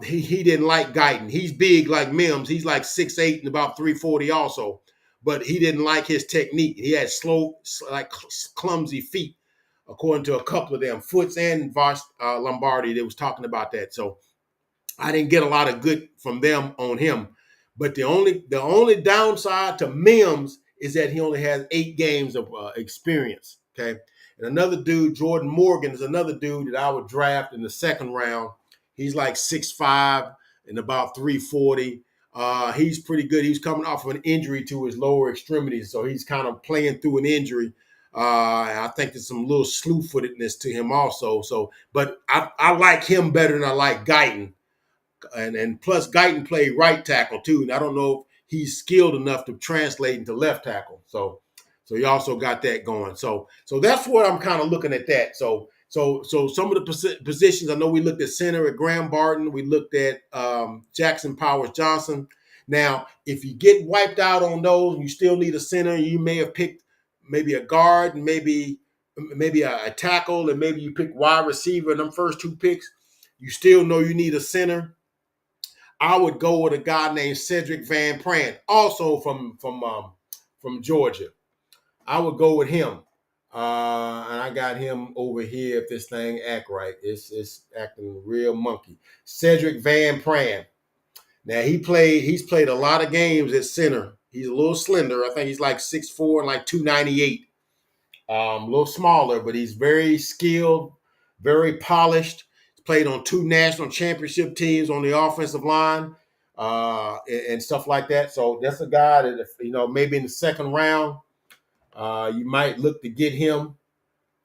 He didn't like Guyton. He's big like Mims. He's like 6'8" and about 340 also, but he didn't like his technique. He had slow, like clumsy feet, according to a couple of them, Foots and Vosh Lombardi. They was talking about that. So I didn't get a lot of good from them on him. But the only downside to Mims is that he only has 8 games of experience. Okay. And another dude, Jordan Morgan, is another dude that I would draft in the 2nd round. He's like 6'5" and about 340. He's pretty good. He's coming off of an injury to his lower extremities, so he's kind of playing through an injury. I think there's some little slew-footedness to him also. But I like him better than I like Guyton. And plus Guyton played right tackle too, and I don't know if he's skilled enough to translate into left tackle. So he also got that going. So that's what I'm kind of looking at that. So some of the positions, I know we looked at center at Graham Barton. We looked at Jackson Powers Johnson. Now, if you get wiped out on those, you still need a center. You may have picked maybe a guard and maybe a tackle, and maybe you pick wide receiver in them first 2 picks. You still know you need a center. I would go with a guy named Cedric Van Pran, also from Georgia. I would go with him. And I got him over here. If this thing act right, it's acting real monkey. Cedric Van Pran. Now he's played a lot of games at center. He's a little slender. I think he's like 6'4" and like 298. A little smaller, but he's very skilled, very polished. He's played on 2 national championship teams on the offensive line, and stuff like that. So that's a guy that, maybe in the 2nd round, you might look to get him,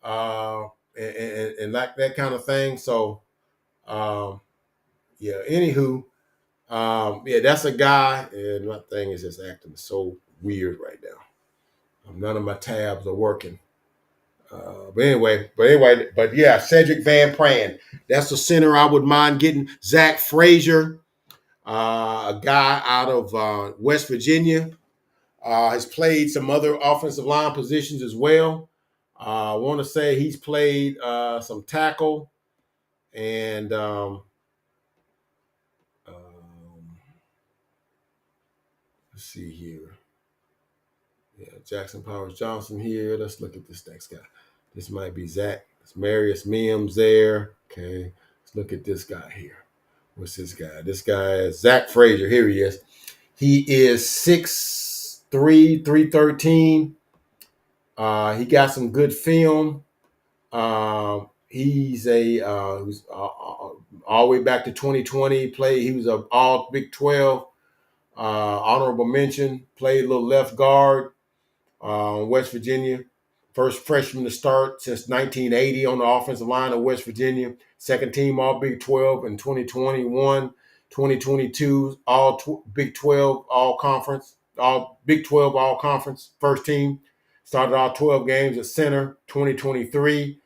and like that kind of thing. So, yeah. Anywho, yeah, that's a guy. And my thing is just acting so weird right now. None of my tabs are working. But yeah, Cedric Van Pran. That's the center I would mind getting. Zach Frazier, a guy out of West Virginia, has played some other offensive line positions as well. I want to say he's played some tackle and let's see here. Yeah, Jackson Powers Johnson here. Let's look at this next guy. This might be Zach. It's Marius Mims there. Okay. Let's look at this guy here. What's this guy? This guy is Zach Frazier. Here he is. He is 6'3", 313. He got some good film. He's who's all the way back to 2020. He was an all Big 12 Honorable mention, played a little left guard, West Virginia. First freshman to start since 1980 on the offensive line of West Virginia. Second team All Big 12 in 2021, 2022 Big 12 All Conference, all Big 12 All Conference. First team started all 12 games at center. 2023,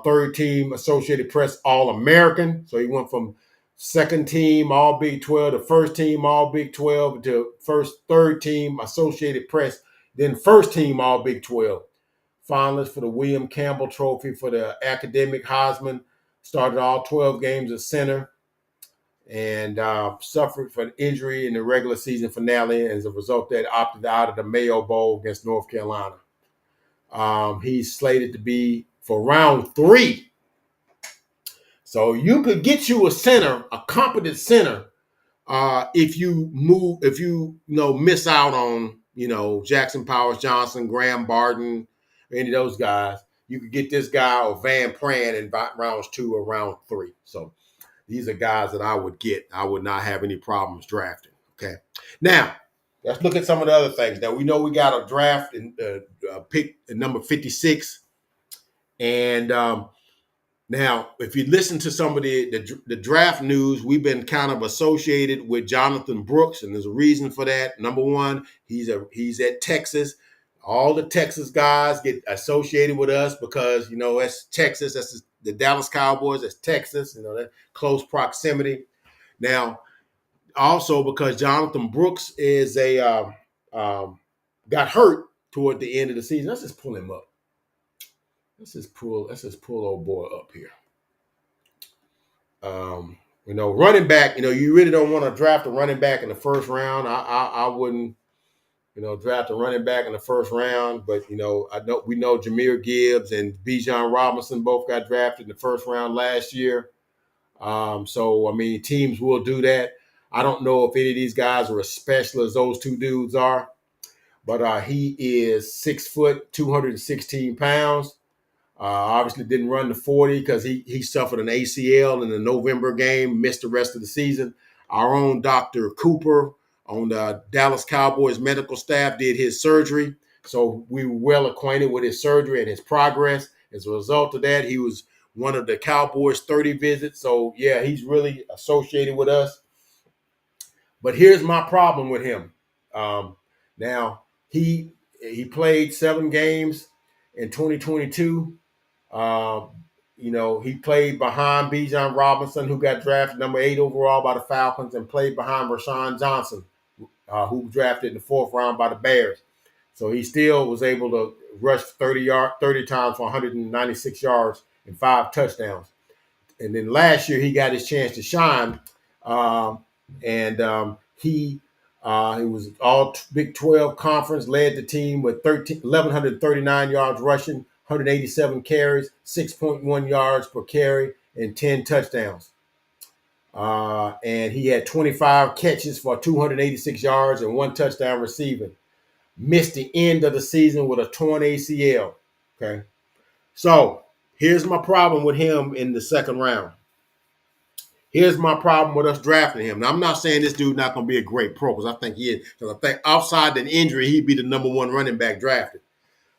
third team Associated Press All American. So he went from second team All Big 12 to first team All Big 12 to third team Associated Press, then first team All Big 12. Finalist for the William Campbell Trophy for the academic Heisman. Started all 12 games at center and suffered from injury in the regular season finale. And as a result, that opted out of the Mayo Bowl against North Carolina. He's slated to be for round 3. So you could get you a center, a competent center, if you miss out on, Jackson Powers Johnson, Graham Barton, any of those guys. You could get this guy or Van Pran in rounds 2 or round 3. So these are guys that I would get. I would not have any problems drafting. Okay. Now, let's look at some of the other things. Now, we know we got a draft and pick at number 56. And now, if you listen to some of the draft news, we've been kind of associated with Jonathan Brooks, and there's a reason for that. Number one, he's at Texas. All the Texas guys get associated with us because, that's Texas. That's the Dallas Cowboys. That's Texas. That close proximity. Now, also because Jonathan Brooks is got hurt toward the end of the season. Let's just pull him up. Let's just pull old boy up here. Running back, you really don't want to draft a running back in the first round. I wouldn't, draft a running back in the first round. But, we know Jahmyr Gibbs and Bijan Robinson both got drafted in the first round last year. Teams will do that. I don't know if any of these guys are as special as those two dudes are. But he is 6 foot, 216 pounds. Obviously didn't run the 40 because he suffered an ACL in the November game, missed the rest of the season. Our own Dr. Cooper on the Dallas Cowboys medical staff did his surgery. So we were well acquainted with his surgery and his progress. As a result of that, he was one of the Cowboys' 30 visits. So, yeah, he's really associated with us. But here's my problem with him. Now, he played 7 games in 2022. He played behind Bijan Robinson, who got drafted number 8 overall by the Falcons, and played behind Rashawn Johnson, who was drafted in the 4th round by the Bears. So he still was able to rush 30 times for 196 yards and 5 touchdowns. And then last year he got his chance to shine, he was all Big 12 conference, led the team with 1,139 yards rushing, 187 carries, 6.1 yards per carry, and 10 touchdowns. And he had 25 catches for 286 yards and 1 touchdown receiving. Missed the end of the season with a torn ACL. Okay. So here's my problem with him in the second round. Here's my problem with us drafting him. Now, I'm not saying this dude's not going to be a great pro because I think he is. Because I think outside the injury, he'd be the number 1 running back drafted.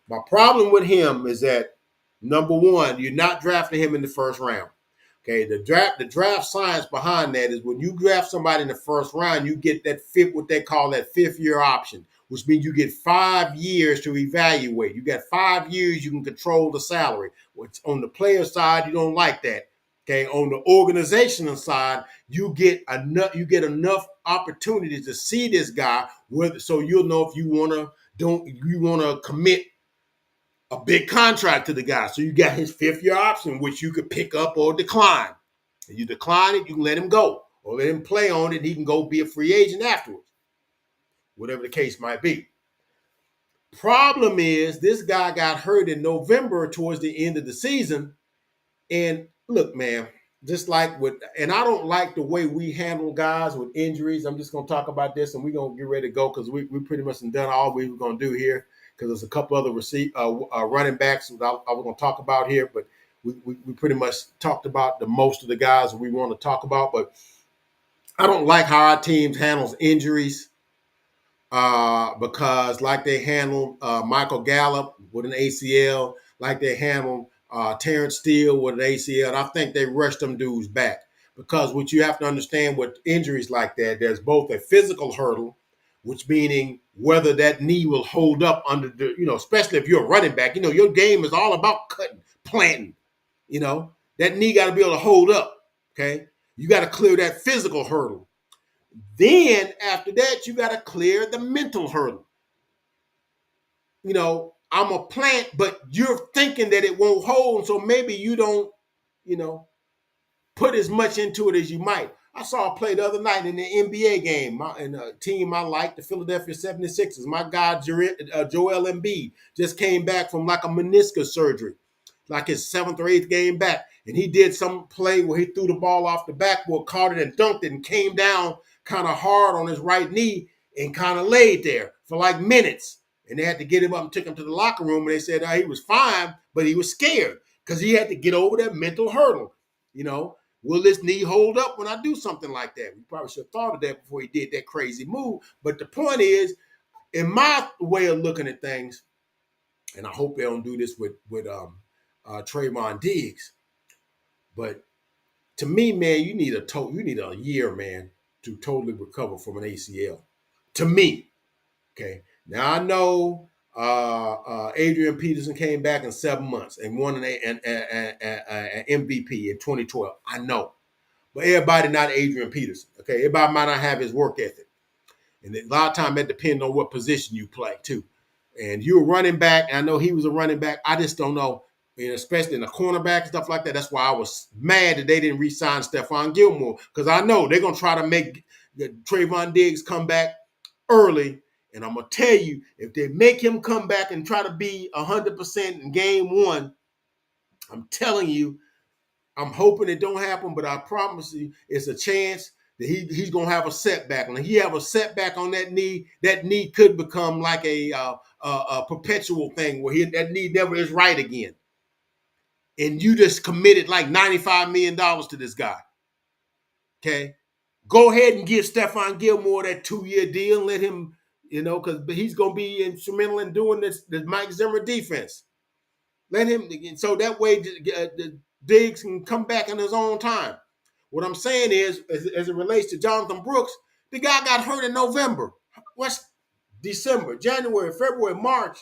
My problem with him is that, number one, you're not drafting him in the first round. Okay, the draft science behind that is when you draft somebody in the first round, you get what they call that 5th year option, which means you get 5 years to evaluate. You got 5 years you can control the salary. Which on the player side, you don't like that. Okay, on the organizational side, you get enough opportunities to see this guy, so you'll know if you want to commit a big contract to the guy. So you got his 5th year option, which you could pick up or decline. If you decline it, you can let him go or let him play on it. And he can go be a free agent afterwards, whatever the case might be. Problem is, this guy got hurt in November towards the end of the season. And look, man, and I don't like the way we handle guys with injuries. I'm just going to talk about this and we're going to get ready to go because we pretty much done all we were going to do here. Because there's a couple other running backs that I was going to talk about here, but we pretty much talked about the most of the guys we want to talk about. But I don't like how our team handles injuries. because like they handled Michael Gallup with an ACL, like they handled Terrence Steele with an ACL. I think they rushed them dudes back because what you have to understand with injuries like that, there's both a physical hurdle, which meaning whether that knee will hold up under the, especially if you're a running back, your game is all about cutting, planting, that knee got to be able to hold up. Okay. You got to clear that physical hurdle. Then after that, you got to clear the mental hurdle. I'm a plant, but you're thinking that it won't hold. So maybe you don't, put as much into it as you might. I saw a play the other night in the NBA game, in a team I like, the Philadelphia 76ers. My guy, Joel Embiid, just came back from like a meniscus surgery, like his 7th or 8th game back. And he did some play where he threw the ball off the backboard, caught it and dunked it and came down kind of hard on his right knee and kind of laid there for like minutes. And they had to get him up and took him to the locker room. And they said he was fine, but he was scared because he had to get over that mental hurdle. Will this knee hold up when I do something like that? We probably should have thought of that before he did that crazy move. But the point is, in my way of looking at things, and I hope they don't do this with Trayvon Diggs, but to me, man, you need a year, man, to totally recover from an ACL. To me, okay. Now I know Adrian Peterson came back in 7 months and won an MVP in 2012. I know. But everybody not Adrian Peterson. Okay, everybody might not have his work ethic. And a lot of times that depends on what position you play, too. And you're a running back, and I know he was a running back. I just don't know, and especially in the cornerback and stuff like that. That's why I was mad that they didn't re-sign Stephon Gilmore, because I know they're going to try to make Trayvon Diggs come back early. And I'm going to tell you, if they make him come back and try to be 100% in game 1, I'm telling you, I'm hoping it don't happen, but I promise you it's a chance that he's going to have a setback. And if he have a setback on that knee could become like a perpetual thing where that knee never is right again. And you just committed like $95 million to this guy. Okay? Go ahead and give Stephon Gilmore that 2-year deal and let him, because he's going to be instrumental in doing this Mike Zimmer defense. Let him, so that way the Diggs can come back in his own time. What I'm saying is, as it relates to Jonathan Brooks, the guy got hurt in November. What's December, January, February, March,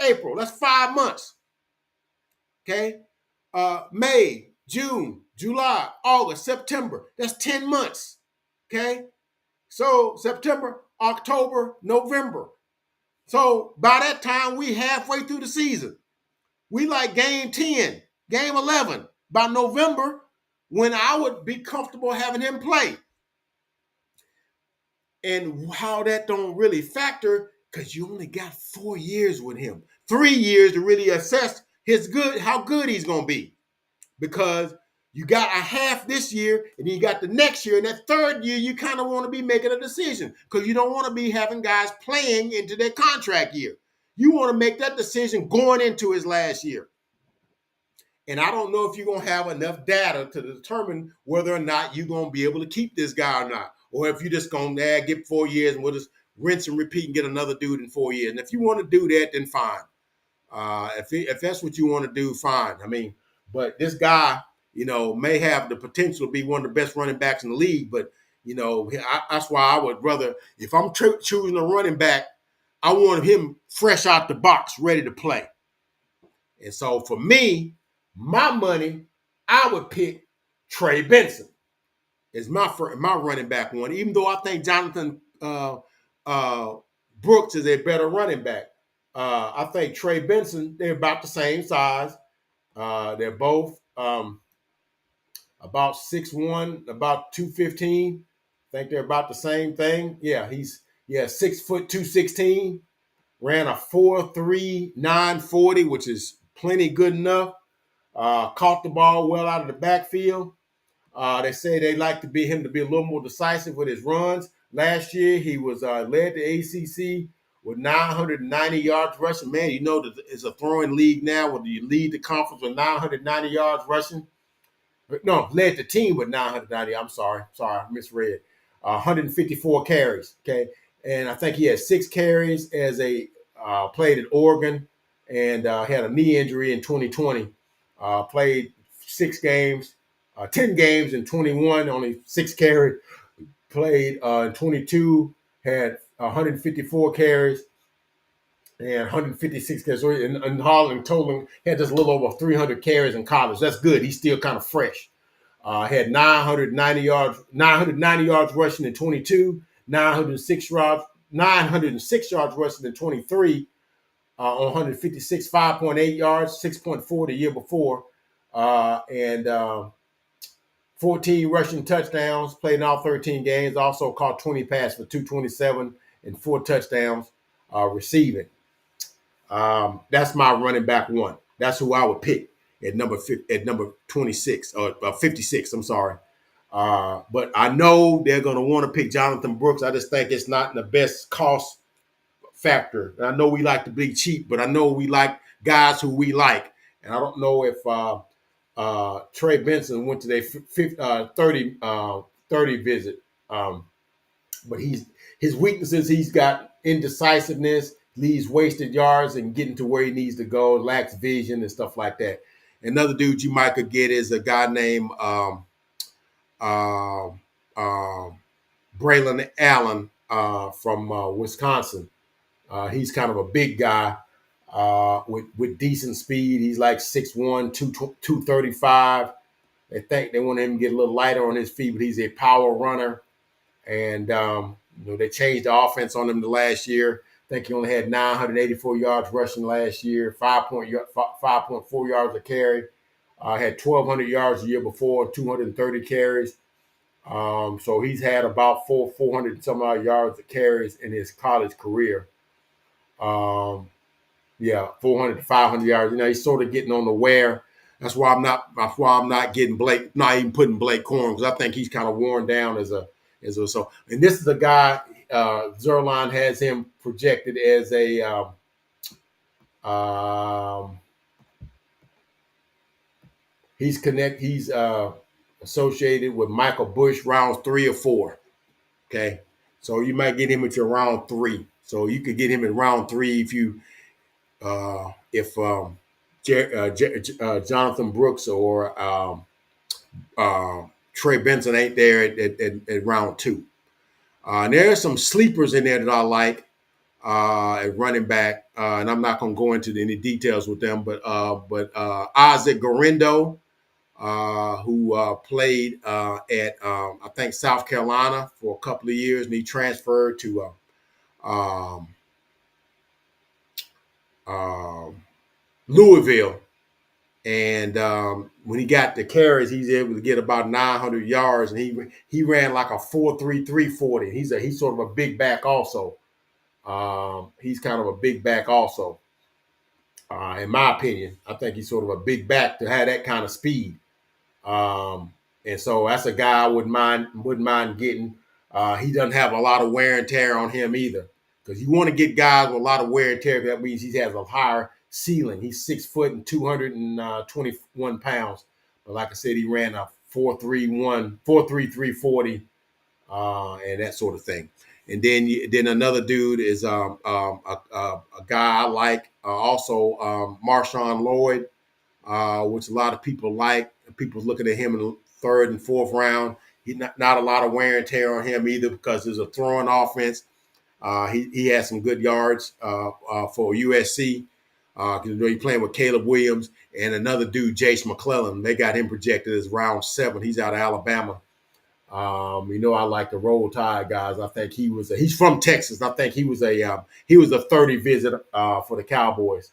April? That's 5 months. Okay? May, June, July, August, September. That's 10 months. Okay? So September, October, November. So by that time, we halfway through the season. We like game 10, game 11 by November, when I would be comfortable having him play. And how that don't really factor, because you only got 4 years with him. 3 years to really assess how good he's going to be. Because you got a half this year, and then you got the next year, and that third year, you kind of want to be making a decision, because you don't want to be having guys playing into their contract year. You want to make that decision going into his last year. And I don't know if you're going to have enough data to determine whether or not you're going to be able to keep this guy or not. Or if you're just going to get 4 years and we'll just rinse and repeat and get another dude in 4 years. And if you want to do that, then fine. If that's what you want to do, fine. I mean, but this guy, may have the potential to be one of the best running backs in the league. But, that's why I would rather, if I'm choosing a running back, I want him fresh out the box, ready to play. And so for me, my money, I would pick Trey Benson as my running back one, even though I think Jonathan Brooks is a better running back. I think Trey Benson, they're about the same size. They're both about 6'1", about 215. I think they're about the same thing. Yeah, he's 6 foot 216. Ran a 4.3 940, which is plenty good enough. Caught the ball well out of the backfield. They say they like him to be a little more decisive with his runs. Last year, he was led the ACC with 990 yards rushing. Man, it's a throwing league now where you lead the conference with 990 yards rushing. No, led the team with 990. I'm sorry, I misread. 154 carries. Okay, and I think he had 6 carries as a played at Oregon, and had a knee injury in 2020. Played 6 games, 10 games in 21, only 6 carries. Played in 22, had 154 carries and 156 carries. So in Holland, totaling had just a little over 300 carries in college. That's good. He's still kind of fresh. Had 990 yards rushing in 22, 906 yards rushing in 23, on 156, 5.8 yards, 6.4 the year before, and 14 rushing touchdowns. Played in all 13 games. Also caught 20 passes for 227 and 4 touchdowns receiving. That's my running back one. That's who I would pick at number 26 or 56. I'm sorry. But I know they're going to want to pick Jonathan Brooks. I just think it's not in the best cost factor. And I know we like to be cheap, but I know we like guys who we like. And I don't know if Trey Benson went to their 30 visit. But his weaknesses, he's got indecisiveness, leaves wasted yards and getting to where he needs to go, lacks vision and stuff like that. Another dude you might could get is a guy named Braylon Allen from Wisconsin. He's kind of a big guy with decent speed. He's like 6'1", 235. They think they want him to get a little lighter on his feet, but he's a power runner. And they changed the offense on him the last year. I think he only had 984 yards rushing last year, 5.4 yards a carry. Had 1,200 yards the year before, 230 carries. So he's had about 400 some odd yards of carries in his college career. 400 to 500 yards. He's sort of getting on the wear. That's why I'm not getting Blake, not even putting Blake Corum, because I think he's kind of worn down as a. So, and this is a guy, Zerline has him projected as a he's associated with Michael Bush rounds 3 or 4. Okay, so you might get him at your round 3. So you could get him in round 3 if you Jonathan Brooks or Trey Benson ain't there at round 2. And there are some sleepers in there that I like at running back, and I'm not going to go into any details with them, but Isaac Garindo, who played at I think South Carolina for a couple of years, and he transferred to Louisville. And when he got the carries, he's able to get about 900 yards, and he ran like a 4.33 40. He's sort of a big back also. He's kind of a big back also. In my opinion, I think he's sort of a big back to have that kind of speed. And so that's a guy I wouldn't mind getting. He doesn't have a lot of wear and tear on him either, because you want to get guys with a lot of wear and tear. That means he has a higher ceiling. He's 6 foot and 221 pounds. But like I said, he ran a 4.33 40, and that sort of thing. And then another dude is a guy I like, also Marshawn Lloyd, which a lot of people like. People's looking at him in the 3rd and 4th round. He's not a lot of wear and tear on him either, because there's a throwing offense. He has some good yards for USC. He's playing with Caleb Williams and another dude, Jace McClellan. They got him projected as round 7. He's out of Alabama. I like the Roll Tide guys. I think he's from Texas. I think he was a 30 visit for the Cowboys.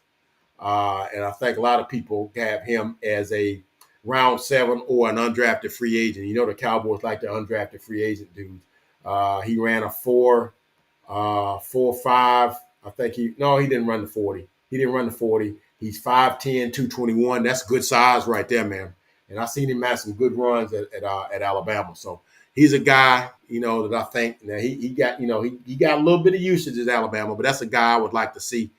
And I think a lot of people have him as a round 7 or an undrafted free agent. The Cowboys like the undrafted free agent dudes. He ran a 4.5. I think he didn't run the 40. He didn't run the 40. He's 5'10", 221. That's good size right there, man. And I've seen him have some good runs at Alabama. So he's a guy, that I think that he got a little bit of usage at Alabama, but that's a guy I would like to see.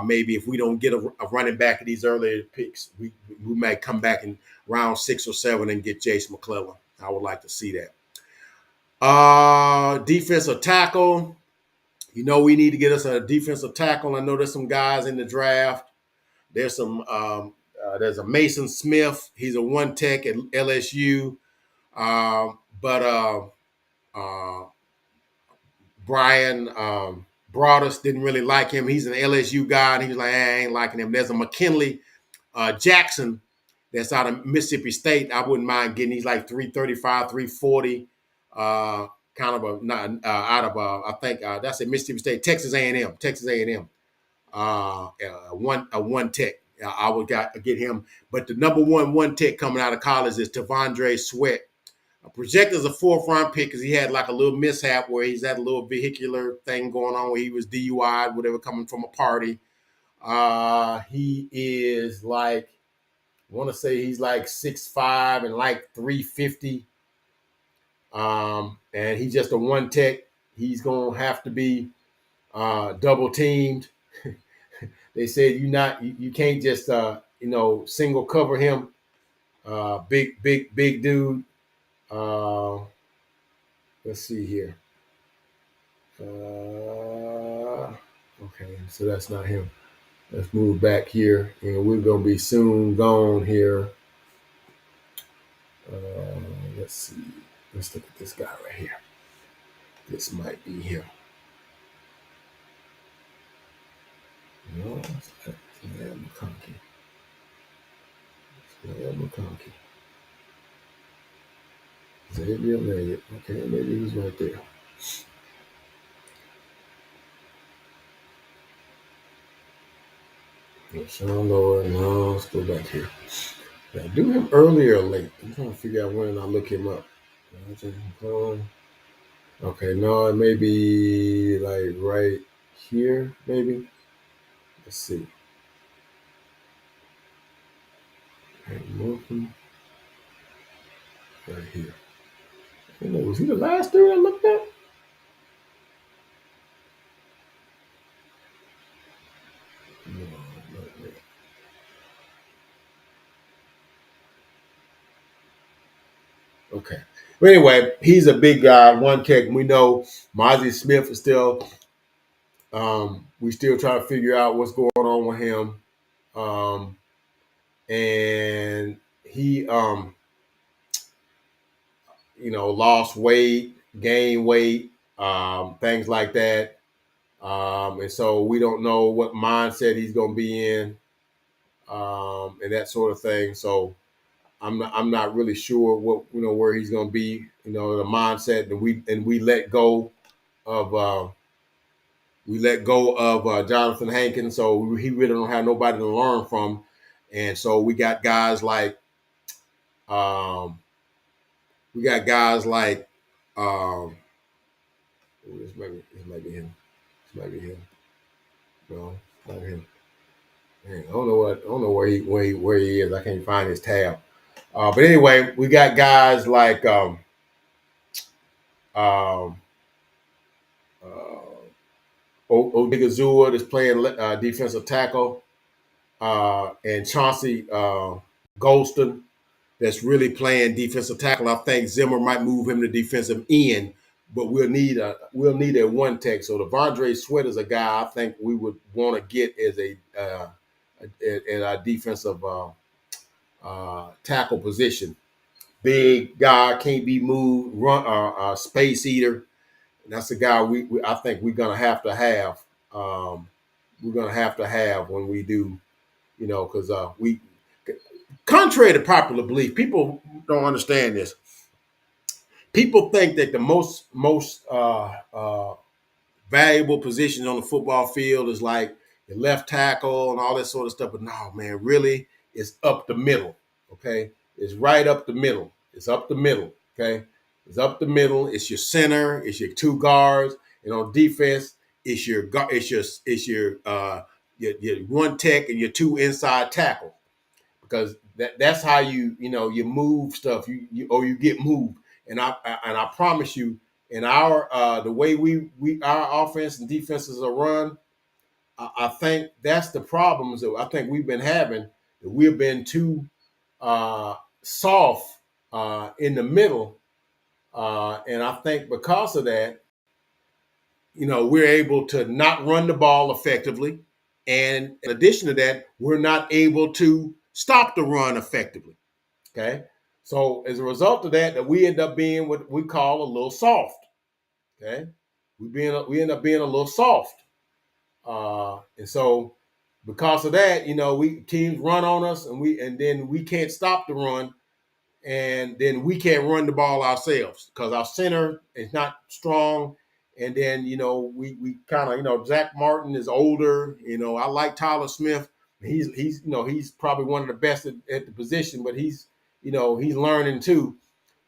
Maybe if we don't get a running back at these earlier picks, we might come back in round 6 or 7 and get Jace McClellan. I would like to see that. Defensive tackle. We need to get us a defensive tackle. I know there's some guys in the draft. There's there's a Mason Smith. He's a one tech at LSU. But uh, Brian Broadus didn't really like him. He's an LSU guy, and he was like, I ain't liking him. There's a McKinley Jackson that's out of Mississippi State. I wouldn't mind getting. He's like 335, 340. Kind of a not out of I think that's at Mississippi State, Texas A&M, Texas A&M. One tech. I would get him. But the number one tech coming out of college is Tavondre Sweat. Projected as a fourth-round pick because he had like a little mishap where he's had a little vehicular thing going on where he was DUI, whatever, coming from a party. He is like, I want to say he's like 6'5" and like 350. And he's just a one tech. He's going to have to be double teamed. They said you can't just single cover him. Big dude. Let's see here. Okay, so that's not him. Let's move back here, and we're gonna be soon gone here. Let's see. Let's look at this guy right here. This might be him. No, it's Lael McConkey. Lael McConkey. Xavier Leggett. Okay, maybe he's right there. Sean Lord. No, let's go back here. Did I do him early or late? I'm trying to figure out when I look him up. Okay, no, it may be like right here, maybe. Let's see. Morton. Right here. Was he the last dude I looked at? No, not yet. Okay. But anyway, he's a big guy, one tech. We know Mozzie Smith is still, we still trying to figure out what's going on with him. And he, lost weight, gained weight, things like that. And so we don't know what mindset he's going to be in, and that sort of thing. So I'm not really sure what where he's going to be. The mindset, and we let go of Jonathan Hankins, so he really don't have nobody to learn from, and so we got guys like this might be him. No, not him. Man, I don't know where he is. I can't find his tab. But anyway, we got guys like Odigazua that's playing defensive tackle, and Chauncey Golston that's really playing defensive tackle. I think Zimmer might move him to defensive end, but we'll need a one tech. So Tavondre Sweat is a guy I think we would want to get as a defensive tackle position. Big guy, can't be moved, run, space eater. And that's a guy I think we're gonna have to have. We're gonna have to have when we do, because we, contrary to popular belief, people don't understand this. People think that the most valuable positions on the football field is like the left tackle and all that sort of stuff. But no, man, really, it's up the middle. Okay, it's right up the middle. It's up the middle. Okay, it's up the middle. It's your center. It's your two guards. And on defense, it's your one tech and your two inside tackle. Because that's how you move stuff. You get moved. And I promise you, in our the way our offense and defenses are run, I think that's the problems that I think we've been having. That we've been too soft in the middle, and I think because of that, we're able to not run the ball effectively. And in addition to that, we're not able to stop the run effectively. Okay. So as a result of that, we end up being what we call a little soft. Okay. We end up being a little soft. And so because of that, we teams run on us and then we can't stop the run, and then we can't run the ball ourselves because our center is not strong. And then, we kind of, Zach Martin is older. I like Tyler Smith. He's probably one of the best at the position, but he's learning too.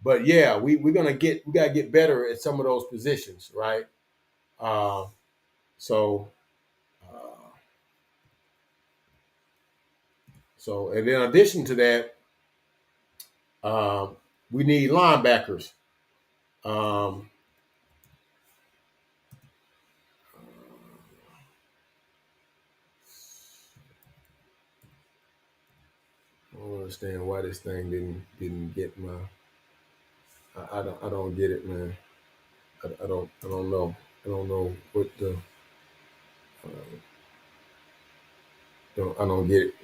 But yeah, we got to get better at some of those positions, right? Uh, so, uh, and in addition to that, we need linebackers. Um, I don't understand why this thing didn't get my. I don't get it, man. I don't know. I don't know what the. I don't get it.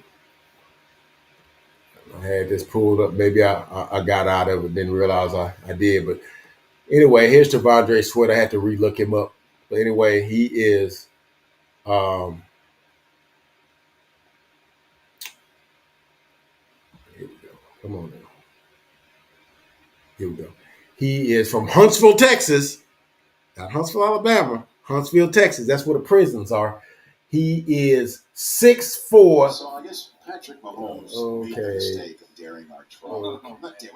I had this pulled up. Maybe I got out of it, didn't realize I did. But anyway, here's T'Vondre Sweat. I had to relook him up. But anyway, he is. Here we go. Come on now. Here we go. He is from Huntsville, Texas. Not Huntsville, Alabama. Huntsville, Texas. That's where the prisons are. He is 6'4". So I guess Patrick Mahomes made the mistake of daring our truck. No, not dare.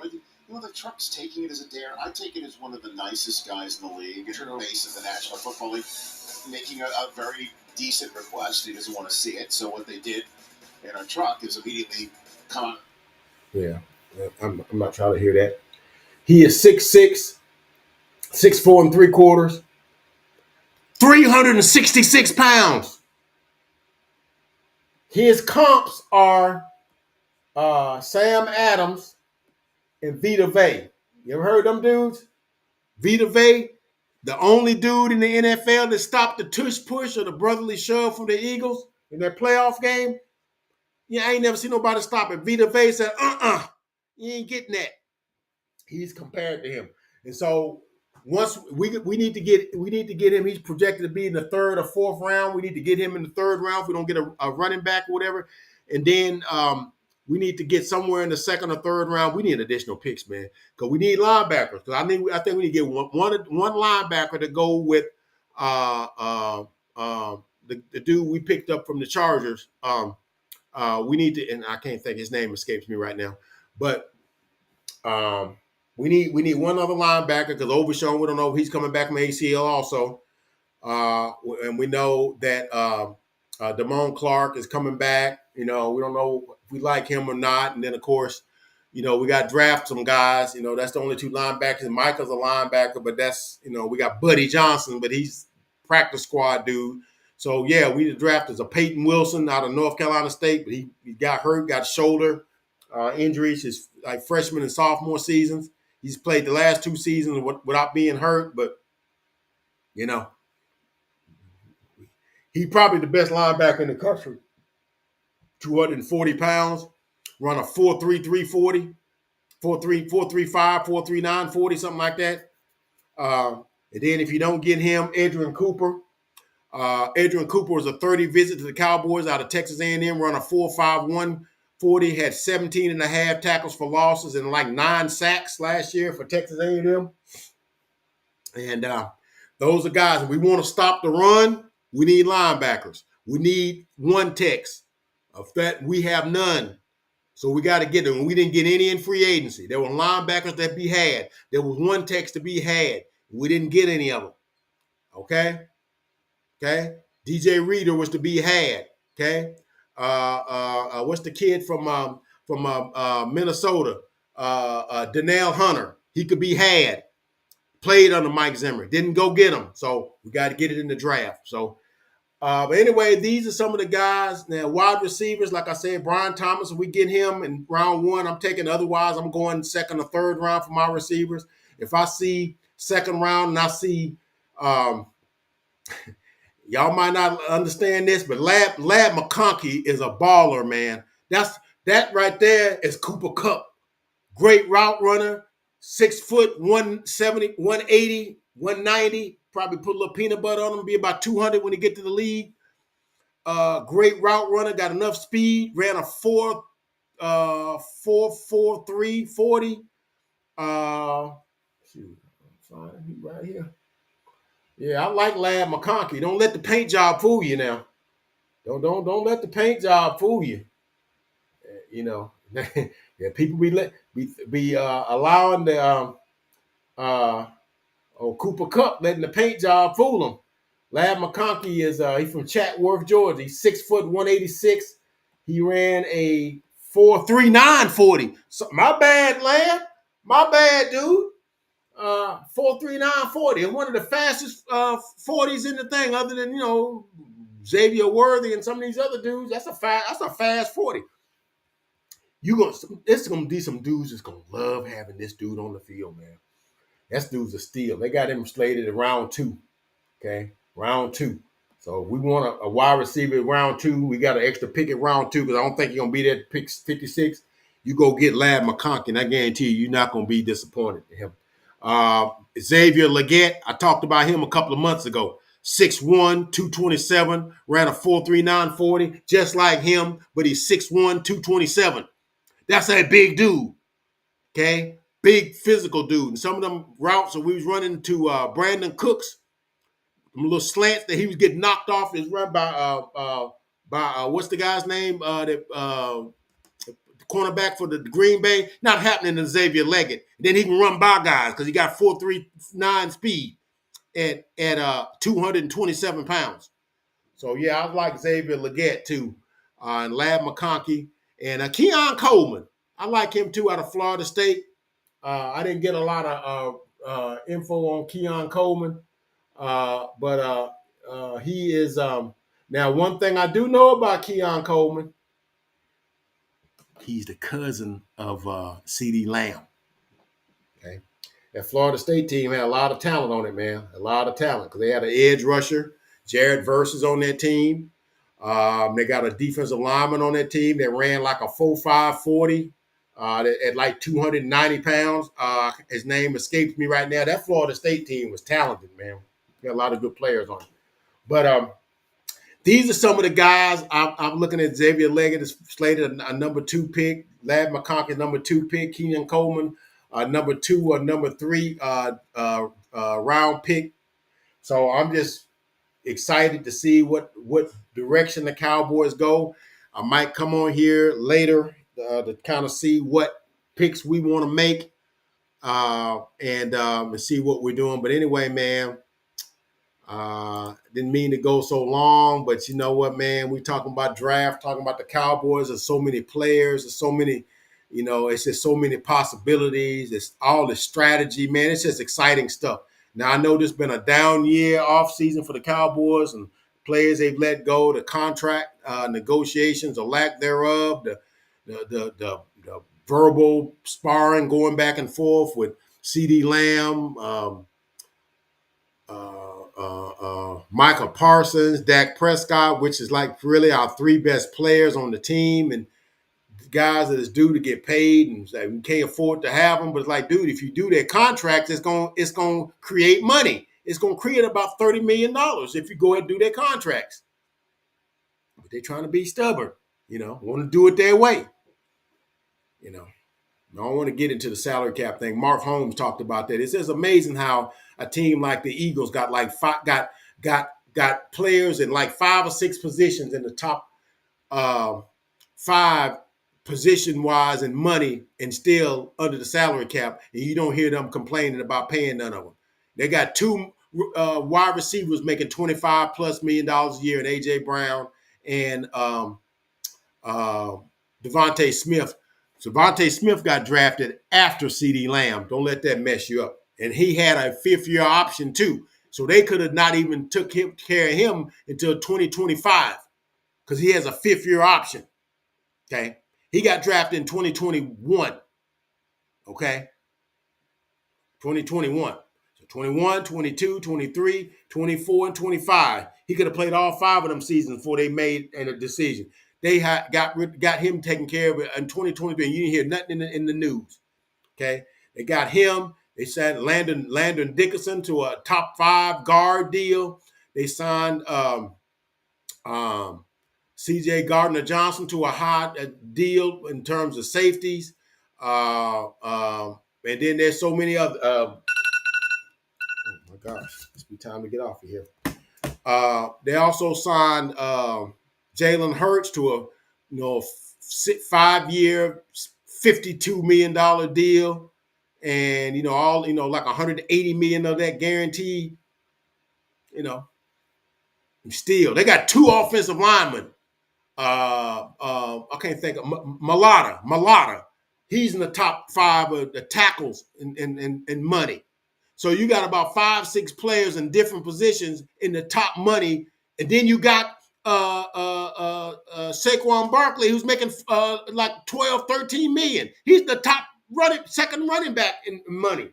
The truck's taking it as a dare. I take it as one of the nicest guys in the league, at the base of the National Football League, making a very decent request. He doesn't want to see it. So what they did in our truck is immediately come on. Yeah, I'm not trying to hear that. He is 6'6", 6'4 3/4, 366 pounds. His comps are Sam Adams and Vita Vea. You ever heard them dudes? Vita Vea, the only dude in the NFL that stopped the tush push or the brotherly shove from the Eagles in their playoff game. Yeah, I ain't never seen nobody stop it. Vita Vea said, you ain't getting that. He's compared to him. And so once we need to get him, he's projected to be in the third or fourth round. We need to get him in the third round if we don't get a running back or whatever. And then we need to get somewhere in the second or third round. We need additional picks, man, because we need linebackers. Because I think we need to get one linebacker to go with the dude we picked up from the Chargers. We need to, and I can't think, his name escapes me right now, but we need one other linebacker because Overshown, we don't know if he's coming back from ACL also. And we know that Damone Clark is coming back. We don't know if we like him or not. And then, of course, we got to draft some guys. That's the only two linebackers. Michael's a linebacker, but that's, we got Buddy Johnson, but he's practice squad dude. So, yeah, we drafted a Peyton Wilson out of North Carolina State, but he got hurt, got shoulder injuries his freshman and sophomore seasons. He's played the last two seasons without being hurt, but, he's probably the best linebacker in the country. 240 pounds, run a 4.33 40, 4.3, 4.35, 4.39 40, something like that. And then if you don't get him, Adrian Cooper. Adrian Cooper was a 30 visit to the Cowboys out of Texas A&M, run a 4.51 40, had 17 and a half tackles for losses and 9 sacks last year for Texas A&M. And those are guys. If we want to stop the run, we need linebackers. We need one techs. Of that, we have none. So we got to get them. We didn't get any in free agency. There were linebackers that be had. There was one techs to be had. We didn't get any of them. Okay? DJ Reader was to be had. Okay? What's the kid from Minnesota? Danielle Hunter. He could be had. Played under Mike Zimmer. Didn't go get him. So we got to get it in the draft. So, but anyway, these are some of the guys. Now, wide receivers, like I said, Brian Thomas, if we get him in round 1, I'm taking. Otherwise, I'm going second or third round for my receivers. If I see second round and I see Y'all might not understand this, but Lab McConkey is a baller, man. That right there is Cooper Kupp. Great route runner, 6 foot, 170, 180, 190. Probably put a little peanut butter on him, be about 200 when he get to the league. Great route runner, got enough speed, ran a 4.43 40. Shoot, I'm fine. He right here. Yeah, I like Lab McConkey. Don't let the paint job fool you now. Don't let the paint job fool you. You know, yeah, people be allowing the Cooper Kupp letting the paint job fool them. Lab McConkey is he's from Chatworth, Georgia. He's 6 foot 186. He ran a 4.39 40. So, my bad, Lab. My bad, dude. 4.39 40. One of the fastest 40s in the thing, other than Xavier Worthy and some of these other dudes. That's a fast 40. It's gonna be some dudes that's gonna love having this dude on the field, man. That dude's a steal. They got him slated at round 2. Okay, round 2. So if we want a wide receiver at round 2, we got an extra pick at round 2 because I don't think you're gonna be there at pick 56. You go get Lab McConkey, and I guarantee you're not gonna be disappointed in him. Xavier Legette, I talked about him a couple of months ago. 6'1", 227, ran a 4.39 40, just like him, but he's 6'1", 227. That's a big dude, okay? Big physical dude. And some of them routes that we was running to Brandon Cooks, them little slants that he was getting knocked off is run by what's the guy's name? The cornerback for the Green Bay. Not happening to Xavier Legette. Then he can run by guys because he got 4.39 speed at 227 pounds. So, yeah, I like Xavier Legette, too. And Lab McConkey. And Keon Coleman, I like him too out of Florida State. I didn't get a lot of info on Keon Coleman, but he is now one thing I do know about Keon Coleman, he's the cousin of CeeDee Lamb. Okay, that Florida State team had a lot of talent on it, man, a lot of talent because they had an edge rusher, Jared Verse is on their team. They got a defensive lineman on that team that ran like a 4.5 40 at like 290 pounds. His name escapes me right now. That Florida State team was talented, man. Got a lot of good players on it. But these are some of the guys. I'm looking at Xavier Legette is slated a number 2 pick. Lab McConkey, number 2 pick. Keon Coleman, number 2 or number 3 round pick. So I'm just excited to see what direction the Cowboys go. I might come on here later to kind of see what picks we want to make and see what we're doing. But anyway, man, didn't mean to go so long, but you know what, man? We talking about draft, talking about the Cowboys. There's so many players. There's so many, it's just so many possibilities. It's all the strategy, man. It's just exciting stuff. Now, I know this has been a down year off season for the Cowboys and players they've let go, the contract negotiations or lack thereof, the verbal sparring going back and forth with CeeDee Lamb, Michael Parsons, Dak Prescott, which is like really our 3 best players on the team, and guys that is due to get paid and we can't afford to have them. But it's like, dude, if you do their contracts, it's going to create money. It's going to create about $30 million if you go ahead and do their contracts. But they're trying to be stubborn, want to do it their way. I don't want to get into the salary cap thing. Mark Holmes talked about that. It's just amazing how a team like the Eagles got like got players in like 5 or 6 positions in the top 5 position-wise and money and still under the salary cap, and you don't hear them complaining about paying none of them. They got 2 wide receivers making $25+ million a year in A.J. Brown and Devontae Smith. So Devontae Smith got drafted after CeeDee Lamb. Don't let that mess you up. And he had a 5th-year option too. So they could have not even took care of him until 2025 because he has a 5th-year option. Okay. He got drafted in 2021. Okay. 2021. So 21, 22, 23, 24, and 25. He could have played all 5 of them seasons before they made a decision. They got him taken care of in 2023. You didn't hear nothing in the news. Okay, they got him. They signed Landon Dickerson to a top 5 guard deal. They signed C.J. Gardner-Johnson to a high deal in terms of safeties. And then there's so many other. Oh my gosh, it's be time to get off of here. They also signed Jalen Hurts to a 5-year, $52 million deal, and like $180 million of that guaranteed. Still they got 2 offensive linemen. I can't think of Malata. He's in the top 5 of the tackles in money. So you got about 5-6 players in different positions in the top money, and then you got Saquon Barkley, who's making like 12, 13 million. He's the top second running back in money.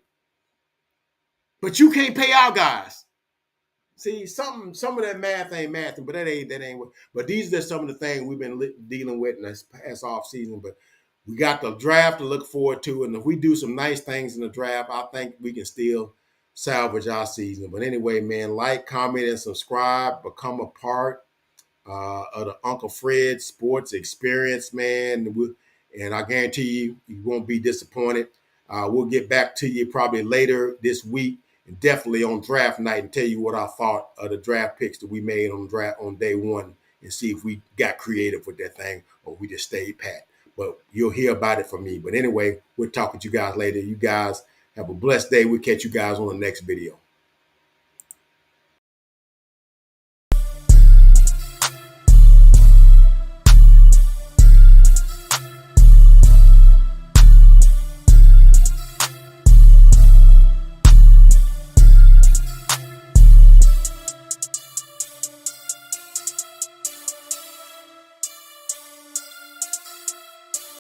But you can't pay our guys. See, some of that math ain't mathing, but that ain't. But these are some of the things we've been dealing with in this past off season. But we got the draft to look forward to, and if we do some nice things in the draft, I think we can still salvage our season. But anyway, man, like, comment, and subscribe. Become a part of the Uncle Fred Sports Experience, man. And I guarantee you won't be disappointed. We'll get back to you probably later this week. And definitely on draft night, and tell you what I thought of the draft picks that we made on day 1, and see if we got creative with that thing or we just stayed pat. But you'll hear about it from me. But anyway, we'll talk with you guys later. You guys have a blessed day. We'll catch you guys on the next video.